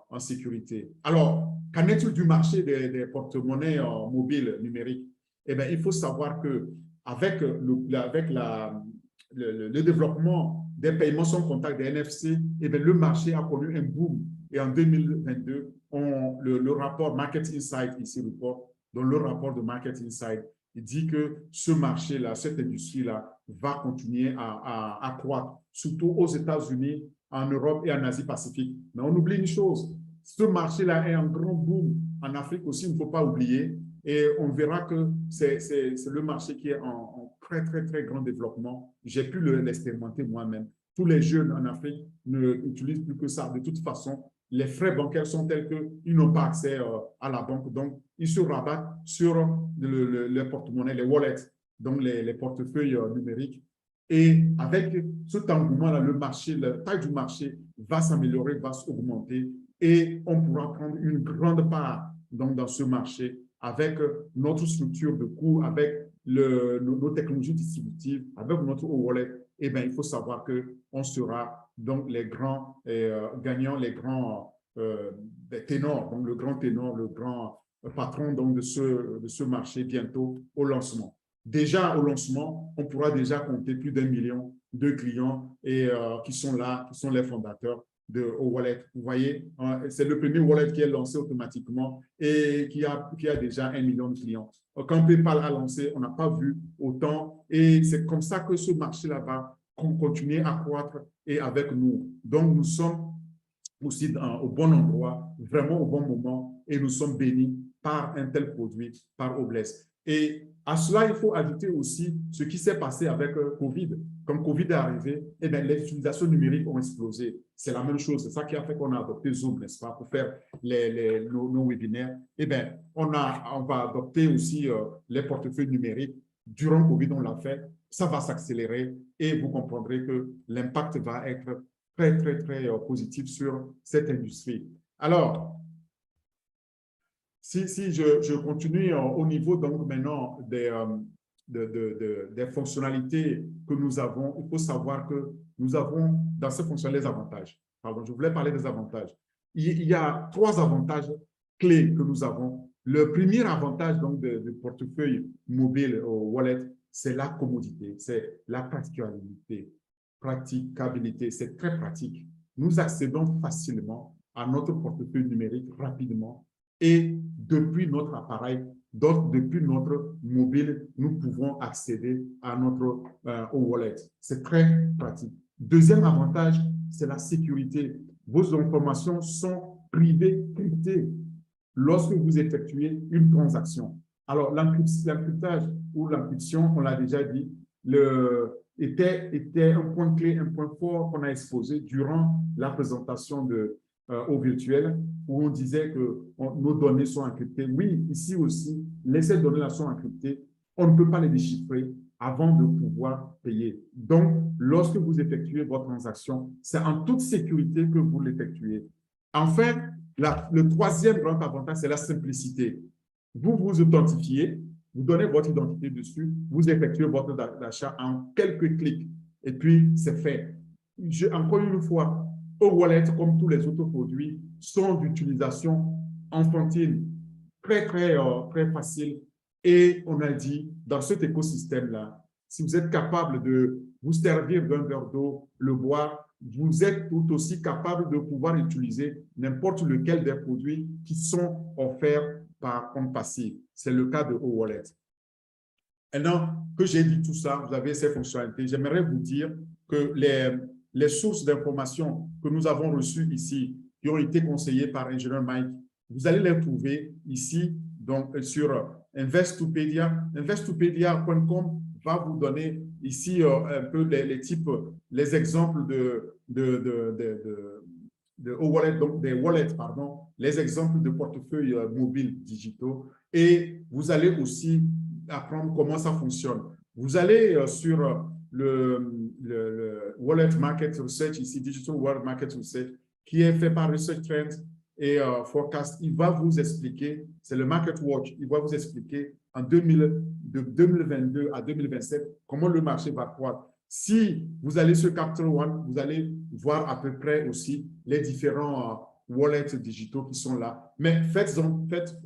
S1: en sécurité. Alors, qu'en est-il du marché des porte-monnaies mobiles numériques? Eh bien, il faut savoir qu'avec le développement des paiements sans contact, des NFC, eh bien, le marché a connu un boom. Et en 2022, le rapport Market Insight, ici, dans le rapport de Market Insight, il dit que ce marché-là, cette industrie-là, va continuer à croître, surtout aux États-Unis, en Europe et en Asie-Pacifique. Mais on oublie une chose, ce marché-là est en grand boom. En Afrique aussi, il ne faut pas oublier. Et on verra que c'est le marché qui est en très, très, très grand développement. J'ai pu l'expérimenter moi-même. Tous les jeunes en Afrique n'utilisent plus que ça. De toute façon, les frais bancaires sont tels qu'ils n'ont pas accès à la banque. Donc, ils se rabattent sur les porte-monnaies, les wallets, donc les portefeuilles numériques. Et avec cet engouement-là, la taille du marché va s'améliorer, va s'augmenter et on pourra prendre une grande part donc, dans ce marché avec notre structure de coût, avec nos technologies distributives, avec notre wallet. Eh bien, il faut savoir qu'on sera donc les grands gagnants, les grands ténors, donc le grand ténor, le grand patron donc, de ce marché bientôt au lancement. Déjà au lancement, on pourra déjà compter plus d'1 million de clients et, qui sont là, qui sont les fondateurs de O-Wallet. Vous voyez, c'est le premier wallet qui est lancé automatiquement et qui a déjà 1 million de clients. Quand PayPal a lancé, on n'a pas vu autant et c'est comme ça que ce marché-là va continuer à croître et avec nous. Donc, nous sommes aussi au bon endroit, vraiment au bon moment et nous sommes bénis par un tel produit, par Obless. Et à cela, il faut ajouter aussi ce qui s'est passé avec Covid. Comme Covid est arrivé, eh bien, les utilisations numériques ont explosé. C'est la même chose. C'est ça qui a fait qu'on a adopté Zoom, n'est-ce pas, pour faire nos webinaires. Eh bien, on va adopter aussi les portefeuilles numériques. Durant Covid, on l'a fait. Ça va s'accélérer et vous comprendrez que l'impact va être très, très, très positif sur cette industrie. Alors, si je continue au niveau donc maintenant des fonctionnalités que nous avons, il faut savoir que nous avons dans ces fonctionnalités les avantages. Pardon, je voulais parler des avantages. Il y a 3 avantages clés que nous avons. Le premier avantage donc de portefeuille mobile au wallet, c'est la commodité, c'est la praticabilité, c'est très pratique. Nous accédons facilement à notre portefeuille numérique rapidement et depuis notre appareil, donc depuis notre mobile, nous pouvons accéder à notre au wallet. C'est très pratique. Deuxième avantage, c'est la sécurité. Vos informations sont privées, cryptées lorsque vous effectuez une transaction. Alors, l'encryptage ou l'encryption, on l'a déjà dit, était un point clé, un point fort qu'on a exposé durant la présentation au virtuel, où on disait que nos données sont encryptées. Oui, ici aussi, ces données-là sont encryptées. On ne peut pas les déchiffrer avant de pouvoir payer. Donc, lorsque vous effectuez votre transaction, c'est en toute sécurité que vous l'effectuez. Enfin, le troisième grand avantage, c'est la simplicité. Vous vous authentifiez, vous donnez votre identité dessus, vous effectuez votre achat en quelques clics et puis c'est fait. Encore une fois, O-Wallet, comme tous les autres produits, sont d'utilisation enfantine, très, très, très facile. Et on a dit, dans cet écosystème-là, si vous êtes capable de vous servir d'un verre d'eau, le boire, vous êtes tout aussi capable de pouvoir utiliser n'importe lequel des produits qui sont offerts par compte passif. C'est le cas de O-Wallet. Maintenant que j'ai dit tout ça, vous avez ces fonctionnalités, j'aimerais vous dire que les sources d'informations que nous avons reçues ici, qui ont été conseillées par l'ingénieur Mike, vous allez les trouver ici, donc sur Investopedia. Investopedia.com va vous donner ici un peu les exemples wallet, donc des wallets, pardon, les exemples de portefeuilles mobiles digitaux. Et vous allez aussi apprendre comment ça fonctionne. Vous allez sur le Wallet Market Research, ici, Digital Wallet Market Research, qui est fait par Research Trends et Forecast. Il va vous expliquer, c'est le Market Watch, il va vous expliquer de 2022 à 2027 comment le marché va croître. Si vous allez sur Capital One, vous allez voir à peu près aussi les différents wallets digitaux qui sont là. Mais faites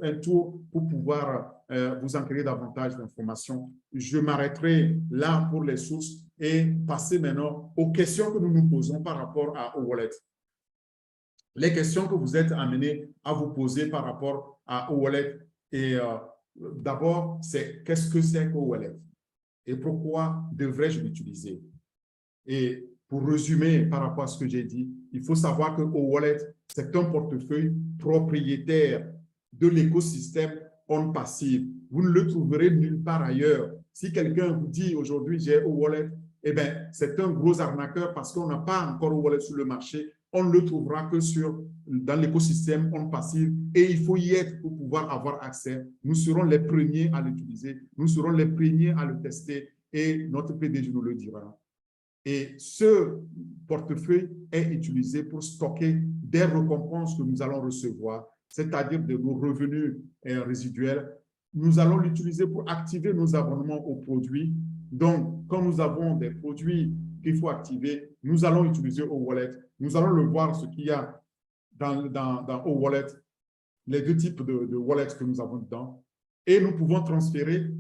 S1: un tour pour pouvoir vous en créer davantage d'informations. Je m'arrêterai là pour les sources et passer maintenant aux questions que nous nous posons par rapport aux wallets. Les questions que vous êtes amenés à vous poser par rapport aux wallets. Et d'abord, c'est qu'est-ce que c'est qu'au wallet? Et pourquoi devrais-je l'utiliser? Et pour résumer par rapport à ce que j'ai dit, il faut savoir que wallet, c'est un portefeuille propriétaire de l'écosystème OnPassive. Vous ne le trouverez nulle part ailleurs. Si quelqu'un vous dit aujourd'hui j'ai wallet, eh bien, c'est un gros arnaqueur parce qu'on n'a pas encore wallet sur le marché. On ne le trouvera que dans l'écosystème OnPassive et il faut y être pour pouvoir avoir accès. Nous serons les premiers à l'utiliser, nous serons les premiers à le tester et notre PDG nous le dira. Et ce portefeuille est utilisé pour stocker des récompenses que nous allons recevoir, c'est-à-dire de nos revenus résiduels. Nous allons l'utiliser pour activer nos abonnements aux produits. Donc, quand nous avons des produits qu'il faut activer, nous allons utiliser au wallet. Nous allons le voir, ce qu'il y a dans au wallet, les deux types de wallets que nous avons dedans. Et nous pouvons transférer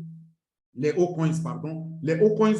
S1: les O-Coins, pardon. Les O-Coins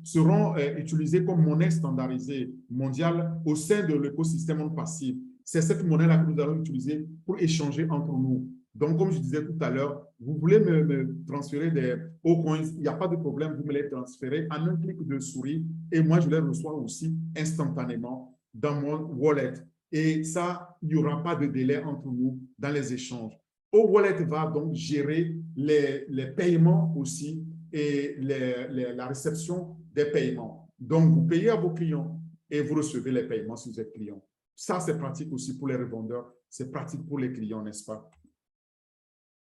S1: seront utilisés comme monnaie standardisée mondiale au sein de l'écosystème OnPassive. C'est cette monnaie-là que nous allons utiliser pour échanger entre nous. Donc, comme je disais tout à l'heure, vous voulez me transférer des O-Coins, il n'y a pas de problème, vous me les transférez en un clic de souris et moi, je les reçois aussi instantanément dans mon wallet. Et ça, il n'y aura pas de délai entre nous dans les échanges. O-Wallet va donc gérer les paiements aussi et la réception des paiements. Donc, vous payez à vos clients et vous recevez les paiements si vous êtes client. Ça, c'est pratique aussi pour les revendeurs. C'est pratique pour les clients, n'est-ce pas?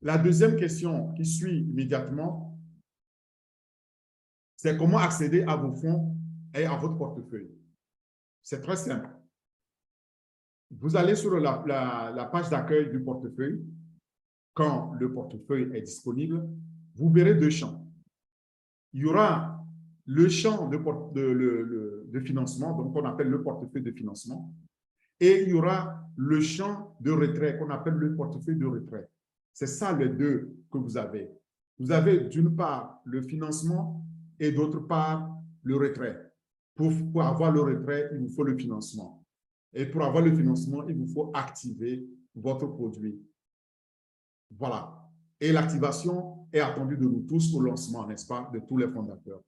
S1: La deuxième question qui suit immédiatement, c'est comment accéder à vos fonds et à votre portefeuille. C'est très simple. Vous allez sur la page d'accueil du portefeuille. Quand le portefeuille est disponible, vous verrez deux champs. Il y aura le champ de financement, donc qu'on appelle le portefeuille de financement, et il y aura le champ de retrait qu'on appelle le portefeuille de retrait. C'est ça les deux que vous avez. Vous avez d'une part le financement et d'autre part le retrait. Pour avoir le retrait, il vous faut le financement. Et pour avoir le financement, il vous faut activer votre produit. Voilà. Et l'activation est attendue de nous tous au lancement, n'est-ce pas, de tous les fondateurs.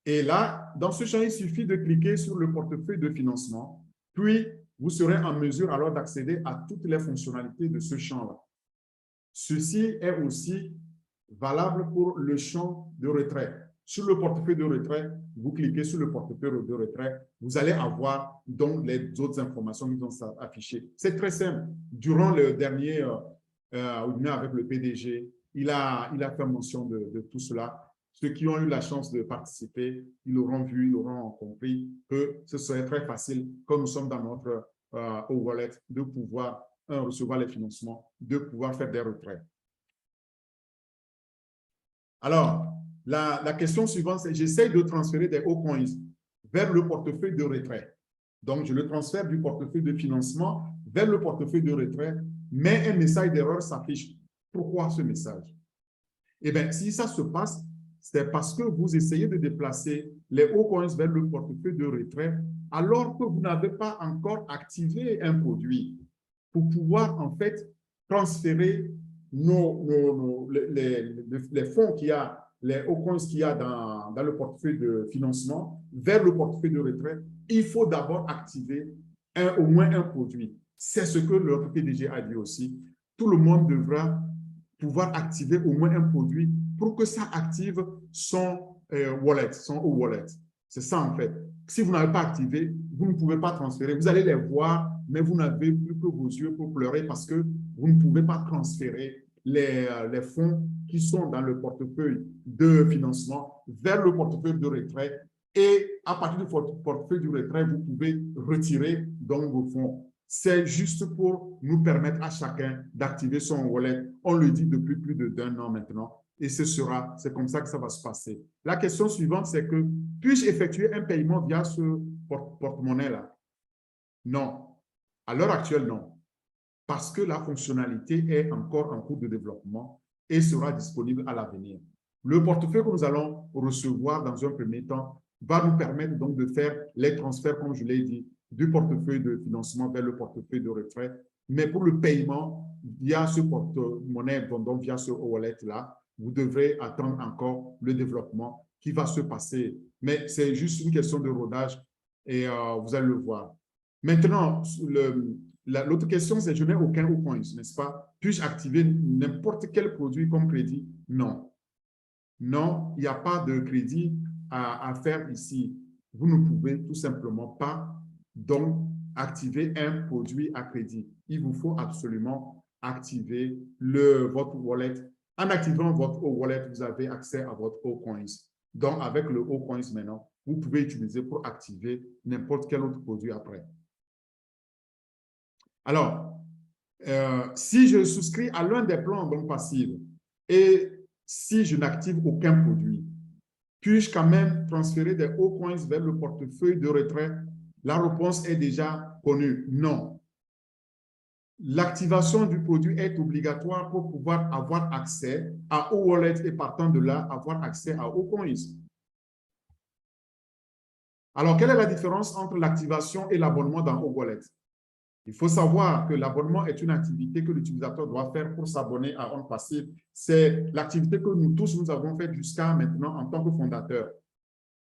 S1: Et là, dans ce champ, il suffit de cliquer sur le portefeuille de financement, puis vous serez en mesure alors d'accéder à toutes les fonctionnalités de ce champ-là. Ceci est aussi valable pour le champ de retrait. Sur le portefeuille de retrait, vous cliquez sur le portefeuille de retrait, vous allez avoir donc les autres informations qui sont affichées. C'est très simple. Durant le dernier avec le PDG, il a fait mention de tout cela. Ceux qui ont eu la chance de participer, ils l'auront vu, ils auront compris que ce serait très facile, comme nous sommes dans notre wallet, de pouvoir recevoir les financements, de pouvoir faire des retraits. Alors, la question suivante, c'est j'essaie de transférer des O-Coins vers le portefeuille de retrait. Donc, je le transfère du portefeuille de financement vers le portefeuille de retrait, mais un message d'erreur s'affiche. Pourquoi ce message? Eh bien, si ça se passe, c'est parce que vous essayez de déplacer les O-Coins vers le portefeuille de retrait alors que vous n'avez pas encore activé un produit pour pouvoir en fait transférer les fonds qu'il y a, les O-Coins qu'il y a dans le portefeuille de financement vers le portefeuille de retrait. Il faut d'abord activer au moins un produit. C'est ce que le PDG a dit aussi. Tout le monde devra pouvoir activer au moins un produit pour que ça active son wallet, son wallet. C'est ça en fait. Si vous n'avez pas activé, vous ne pouvez pas transférer. Vous allez les voir, mais vous n'avez plus que vos yeux pour pleurer parce que vous ne pouvez pas transférer les fonds qui sont dans le portefeuille de financement vers le portefeuille de retrait. Et à partir du portefeuille de retrait, vous pouvez retirer donc vos fonds. C'est juste pour nous permettre à chacun d'activer son wallet. On le dit depuis plus d'1 an maintenant. Et c'est comme ça que ça va se passer. La question suivante, c'est que puis-je effectuer un paiement via ce porte-monnaie-là? Non. À l'heure actuelle, non. Parce que la fonctionnalité est encore en cours de développement et sera disponible à l'avenir. Le portefeuille que nous allons recevoir dans un premier temps va nous permettre donc de faire les transferts, comme je l'ai dit, du portefeuille de financement vers le portefeuille de retrait. Mais pour le paiement, via ce porte-monnaie, donc via ce wallet-là, vous devrez attendre encore le développement qui va se passer. Mais c'est juste une question de rodage et vous allez le voir. Maintenant, l'autre question, c'est je n'ai aucun coins, n'est-ce pas? Puis-je activer n'importe quel produit comme crédit? Non. Non, il n'y a pas de crédit à faire ici. Vous ne pouvez tout simplement pas donc activer un produit à crédit. Il vous faut absolument activer votre wallet. En activant votre wallet, vous avez accès à votre coins. Donc, avec le coins maintenant, vous pouvez utiliser pour activer n'importe quel autre produit après. Alors, si je souscris à l'un des plans donc passifs et si je n'active aucun produit, puis-je quand même transférer des coins vers le portefeuille de retrait? La réponse est déjà connue. Non. L'activation du produit est obligatoire pour pouvoir avoir accès à wallet et partant de là, avoir accès à coins. Alors, quelle est la différence entre l'activation et l'abonnement dans wallet? Il faut savoir que l'abonnement est une activité que l'utilisateur doit faire pour s'abonner à OnPassive. C'est l'activité que nous tous, nous avons faite jusqu'à maintenant en tant que fondateur.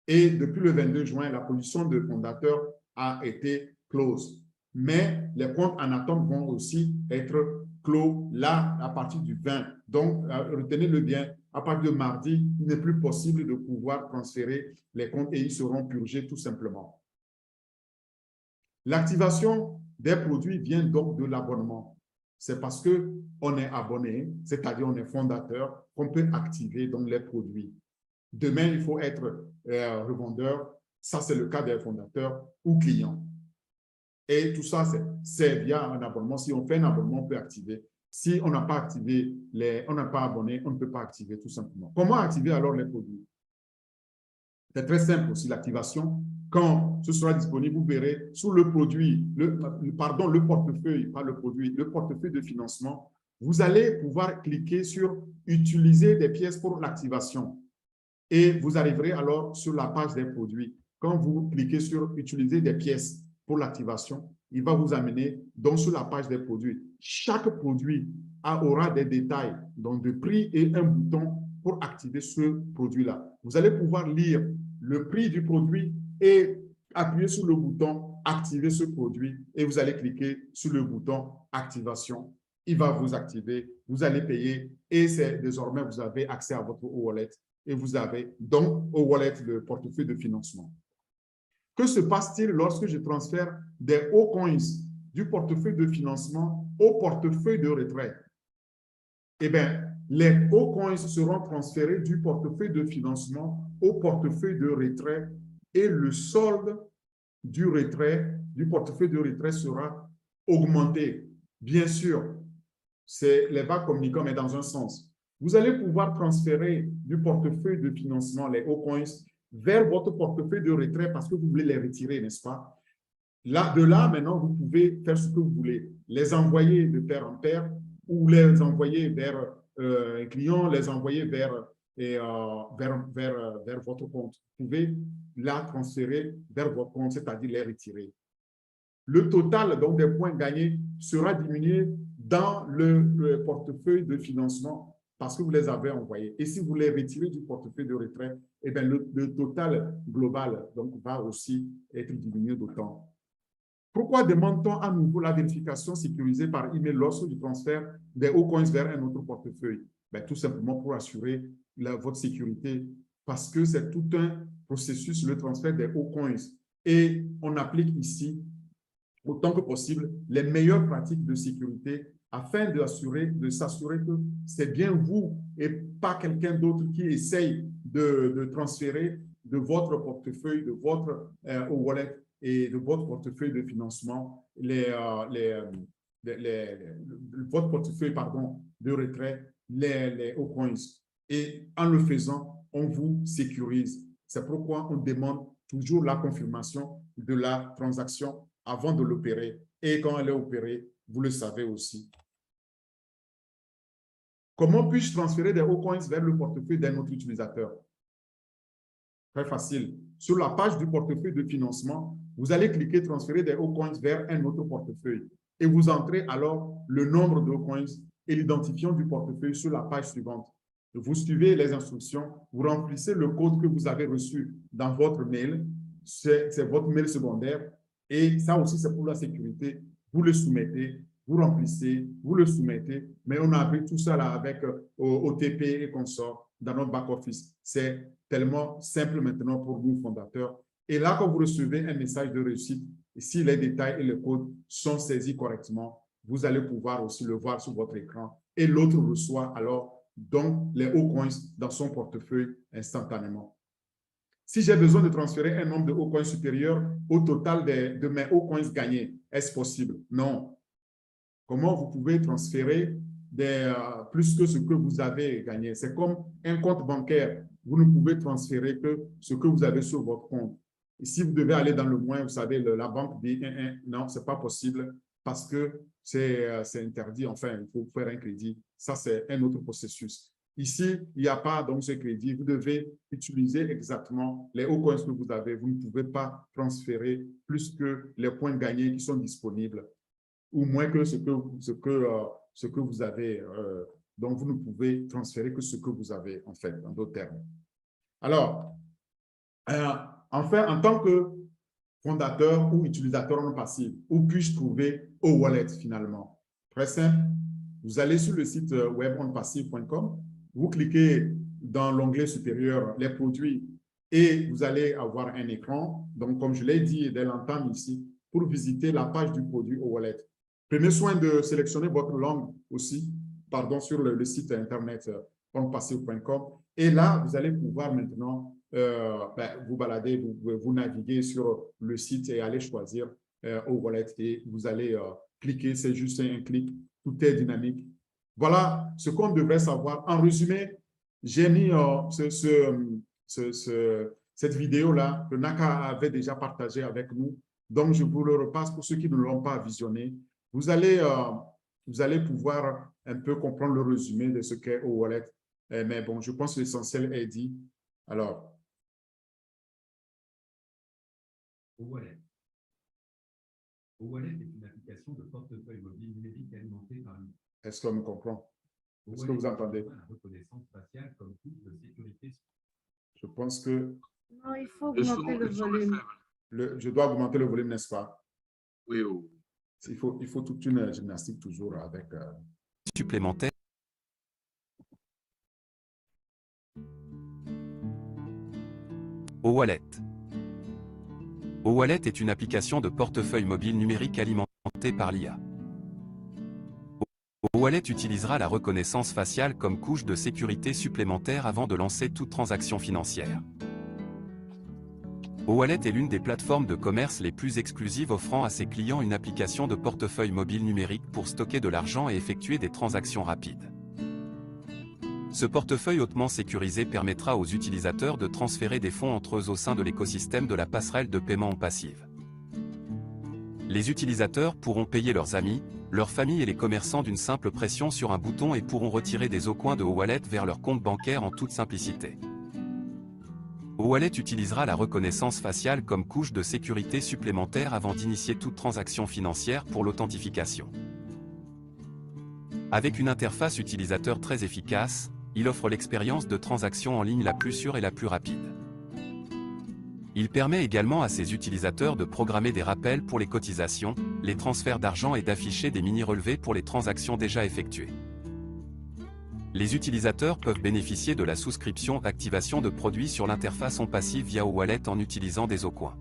S1: Et depuis le 22 juin, la position de fondateur a été close. Mais les comptes en attente vont aussi être clos là à partir du 20. Donc, retenez-le bien, à partir de mardi, il n'est plus possible de pouvoir transférer les comptes et ils seront purgés tout simplement. L'activation des produits vient donc de l'abonnement. C'est parce qu'on est abonné, c'est-à-dire on est fondateur, qu'on peut activer donc les produits. Demain, il faut être revendeur. Ça, c'est le cas des fondateurs ou clients. Et tout ça, c'est via un abonnement. Si on fait un abonnement, on peut activer. Si on n'a pas activé, on n'a pas abonné, on ne peut pas activer tout simplement. Comment activer alors les produits? C'est très simple aussi, l'activation. Quand ce sera disponible, vous verrez sur le produit, le portefeuille, pas le produit, le portefeuille de financement, vous allez pouvoir cliquer sur « Utiliser des pièces pour l'activation » et vous arriverez alors sur la page des produits. Quand vous cliquez sur « Utiliser des pièces pour l'activation », il va vous amener donc sur la page des produits. Chaque produit aura des détails, donc de prix et un bouton pour activer ce produit-là. Vous allez pouvoir lire le prix du produit et appuyer sur le bouton « Activer ce produit » et vous allez cliquer sur le bouton « Activation ». Il va vous activer, vous allez payer et désormais, vous avez accès à votre wallet et vous avez donc au wallet le portefeuille de financement. Que se passe-t-il lorsque je transfère des coins du portefeuille de financement au portefeuille de retrait? Eh bien, les coins seront transférés du portefeuille de financement au portefeuille de retrait et le solde du retrait, du portefeuille de retrait sera augmenté. Bien sûr, c'est les vagues communicants, mais dans un sens. Vous allez pouvoir transférer du portefeuille de financement, les coins, vers votre portefeuille de retrait parce que vous voulez les retirer, n'est-ce pas? De là, maintenant, vous pouvez faire ce que vous voulez. Les envoyer de pair en pair ou les envoyer vers un client, les envoyer vers votre compte. Vous pouvez la transférer vers votre compte, c'est-à-dire les retirer. Le total donc, des points gagnés sera diminué dans le portefeuille de financement parce que vous les avez envoyés. Et si vous les retirez du portefeuille de retrait, eh bien, le total global donc, va aussi être diminué d'autant. Pourquoi demande-t-on à nouveau la vérification sécurisée par email lorsque du transfert des coins vers un autre portefeuille? Bien, tout simplement pour assurer votre sécurité parce que c'est tout un processus, le transfert des O-Coins. Et on applique ici, autant que possible, les meilleures pratiques de sécurité afin de s'assurer que c'est bien vous et pas quelqu'un d'autre qui essaye de transférer de votre portefeuille, de votre wallet et de votre portefeuille de financement, votre portefeuille de retrait, les O-Coins. Et en le faisant, on vous sécurise. C'est pourquoi on demande toujours la confirmation de la transaction avant de l'opérer. Et quand elle est opérée, vous le savez aussi. Comment puis-je transférer des O-Coins vers le portefeuille d'un autre utilisateur? Très facile. Sur la page du portefeuille de financement, vous allez cliquer « Transférer des O-Coins vers un autre portefeuille » et vous entrez alors le nombre de O-Coins et l'identifiant du portefeuille sur la page suivante. Vous suivez les instructions, vous remplissez le code que vous avez reçu dans votre mail, c'est votre mail secondaire, et ça aussi c'est pour la sécurité. Vous le soumettez, vous remplissez, vous le soumettez, mais on a appris tout ça là avec OTP et consorts dans notre back-office. C'est tellement simple maintenant pour nous fondateurs. Et là, quand vous recevez un message de réussite, si les détails et le code sont saisis correctement, vous allez pouvoir aussi le voir sur votre écran. Et l'autre reçoit alors donc les O-Coins dans son portefeuille instantanément. Si j'ai besoin de transférer un nombre de O-Coins supérieur au total de mes O-Coins gagnés, est-ce possible? Non. Comment vous pouvez transférer plus que ce que vous avez gagné? C'est comme un compte bancaire. Vous ne pouvez transférer que ce que vous avez sur votre compte. Et si vous devez aller dans le moins, vous savez, la banque dit non, ce n'est pas possible parce que c'est interdit. Enfin, il faut faire un crédit. Ça, c'est un autre processus. Ici, il n'y a pas donc ce crédit. Vous devez utiliser exactement les O-Coins que vous avez. Vous ne pouvez pas transférer plus que les points gagnés qui sont disponibles ou moins que ce que vous avez. Donc, vous ne pouvez transférer que ce que vous avez, en fait, en d'autres termes. Alors, enfin, en tant que fondateur ou utilisateur non passif, où puis-je trouver OWallet finalement? Très simple. Vous allez sur le site web onpassive.com, vous cliquez dans l'onglet supérieur, les produits, et vous allez avoir un écran. Donc, comme je l'ai dit dès l'entame ici, pour visiter la page du produit OWallet. Prenez soin de sélectionner votre langue aussi, sur le site internet onpassive.com. Et là, vous allez pouvoir maintenant vous balader, vous naviguer sur le site et aller choisir OWallet et vous allez cliquer, c'est juste un clic, tout est dynamique. Voilà ce qu'on devrait savoir. En résumé, j'ai mis cette vidéo-là que Naka avait déjà partagée avec nous. Donc, je vous le repasse pour ceux qui ne l'ont pas visionné. Vous allez pouvoir un peu comprendre le résumé de ce qu'est OWallet. Mais bon, je pense que l'essentiel est dit. Alors,
S3: OWallet. OWallet est une application de portefeuille mobile numérique alimentée par l'IA.
S1: Est-ce qu'on me comprend? Est-ce que vous entendez?
S3: La reconnaissance faciale comme couche de sécurité.
S1: Je pense que…
S2: Non, il faut augmenter le volume.
S1: Je dois augmenter le volume, n'est-ce pas?
S4: Oui, oui.
S1: Il faut toute une gymnastique toujours avec…
S5: supplémentaire. OWallet. OWallet est une application de portefeuille mobile numérique alimentée par l'IA. OWallet utilisera la reconnaissance faciale comme couche de sécurité supplémentaire avant de lancer toute transaction financière. OWallet est l'une des plateformes de commerce les plus exclusives offrant à ses clients une application de portefeuille mobile numérique pour stocker de l'argent et effectuer des transactions rapides. Ce portefeuille hautement sécurisé permettra aux utilisateurs de transférer des fonds entre eux au sein de l'écosystème de la passerelle de paiement OnPassive. Les utilisateurs pourront payer leurs amis, leurs familles et les commerçants d'une simple pression sur un bouton et pourront retirer des O-Coins de OWallet vers leur compte bancaire en toute simplicité. OWallet utilisera la reconnaissance faciale comme couche de sécurité supplémentaire avant d'initier toute transaction financière pour l'authentification. Avec une interface utilisateur très efficace, il offre l'expérience de transaction en ligne la plus sûre et la plus rapide. Il permet également à ses utilisateurs de programmer des rappels pour les cotisations, les transferts d'argent et d'afficher des mini-relevés pour les transactions déjà effectuées. Les utilisateurs peuvent bénéficier de la souscription activation de produits sur l'interface OnPassive via OWallet en utilisant des OCoins.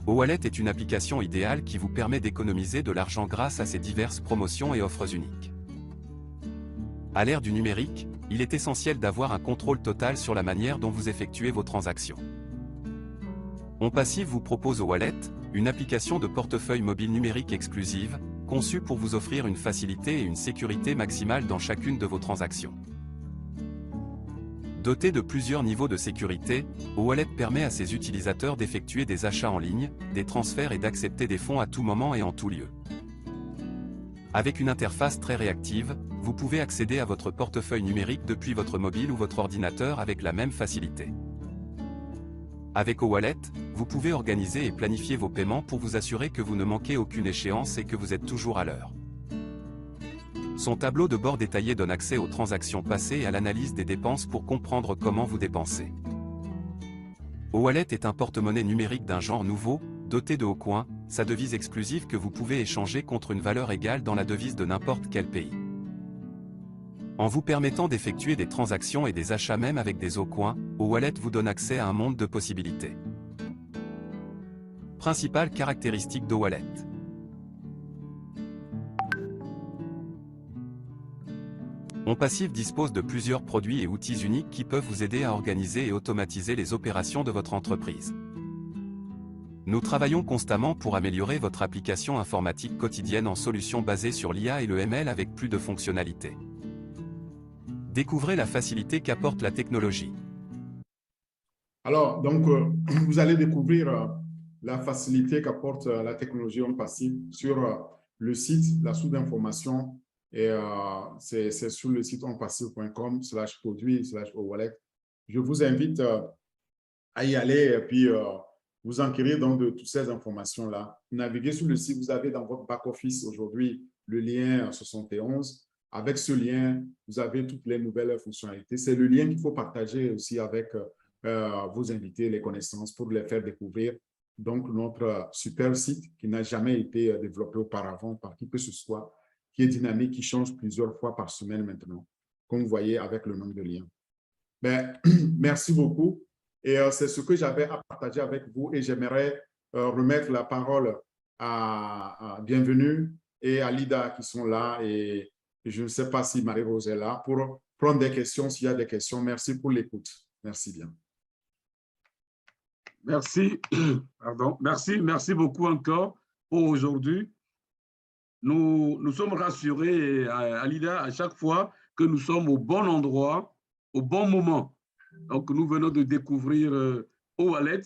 S5: OWallet est une application idéale qui vous permet d'économiser de l'argent grâce à ses diverses promotions et offres uniques. À l'ère du numérique, il est essentiel d'avoir un contrôle total sur la manière dont vous effectuez vos transactions. OnPassive vous propose OWallet, une application de portefeuille mobile numérique exclusive, conçue pour vous offrir une facilité et une sécurité maximale dans chacune de vos transactions. Doté de plusieurs niveaux de sécurité, OWallet permet à ses utilisateurs d'effectuer des achats en ligne, des transferts et d'accepter des fonds à tout moment et en tout lieu. Avec une interface très réactive, vous pouvez accéder à votre portefeuille numérique depuis votre mobile ou votre ordinateur avec la même facilité. Avec OWallet, vous pouvez organiser et planifier vos paiements pour vous assurer que vous ne manquez aucune échéance et que vous êtes toujours à l'heure. Son tableau de bord détaillé donne accès aux transactions passées et à l'analyse des dépenses pour comprendre comment vous dépensez. OWallet est un porte-monnaie numérique d'un genre nouveau, doté de OCoins, sa devise exclusive que vous pouvez échanger contre une valeur égale dans la devise de n'importe quel pays. En vous permettant d'effectuer des transactions et des achats même avec des OCoins, OWallet vous donne accès à un monde de possibilités. Principales caractéristiques d'OWallet. OnPassive dispose de plusieurs produits et outils uniques qui peuvent vous aider à organiser et automatiser les opérations de votre entreprise. Nous travaillons constamment pour améliorer votre application informatique quotidienne en solutions basées sur l'IA et le ML avec plus de fonctionnalités. Découvrez la facilité qu'apporte la technologie.
S1: Alors, donc, vous allez découvrir la facilité qu'apporte la technologie OnPassive sur le site, la source d'information, et c'est sur le site onpassive.com/produit/OWallet. Je vous invite à y aller et puis vous enquérir donc de toutes ces informations-là. Naviguez sur le site, vous avez dans votre back-office aujourd'hui le lien 71. Avec ce lien, vous avez toutes les nouvelles fonctionnalités. C'est le lien qu'il faut partager aussi avec vos invités, les connaissances, pour les faire découvrir. Donc, notre super site qui n'a jamais été développé auparavant par qui que ce soit, qui est dynamique, qui change plusieurs fois par semaine maintenant, comme vous voyez avec le nombre de liens. Ben, merci beaucoup. Et c'est ce que j'avais à partager avec vous et j'aimerais remettre la parole à Bienvenue et à Lida qui sont là et je ne sais pas si Marie-Rose est là pour prendre des questions s'il y a des questions. Merci pour l'écoute. Merci bien.
S4: Merci. Pardon. Merci beaucoup encore pour aujourd'hui. Nous sommes rassurés, Alida, à chaque fois que nous sommes au bon endroit, au bon moment. Donc, nous venons de découvrir OWallet.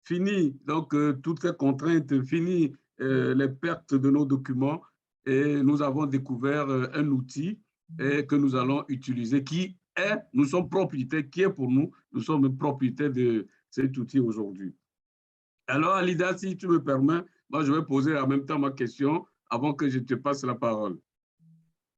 S4: Fini donc toutes ces contraintes, fini les pertes de nos documents et nous avons découvert un outil que nous allons utiliser qui est, nous sommes propriétaires, qui est pour nous, nous sommes propriétaires de cet outil aujourd'hui. Alors, Alida, si tu me permets, moi je vais poser en même temps ma question avant que je te passe la parole.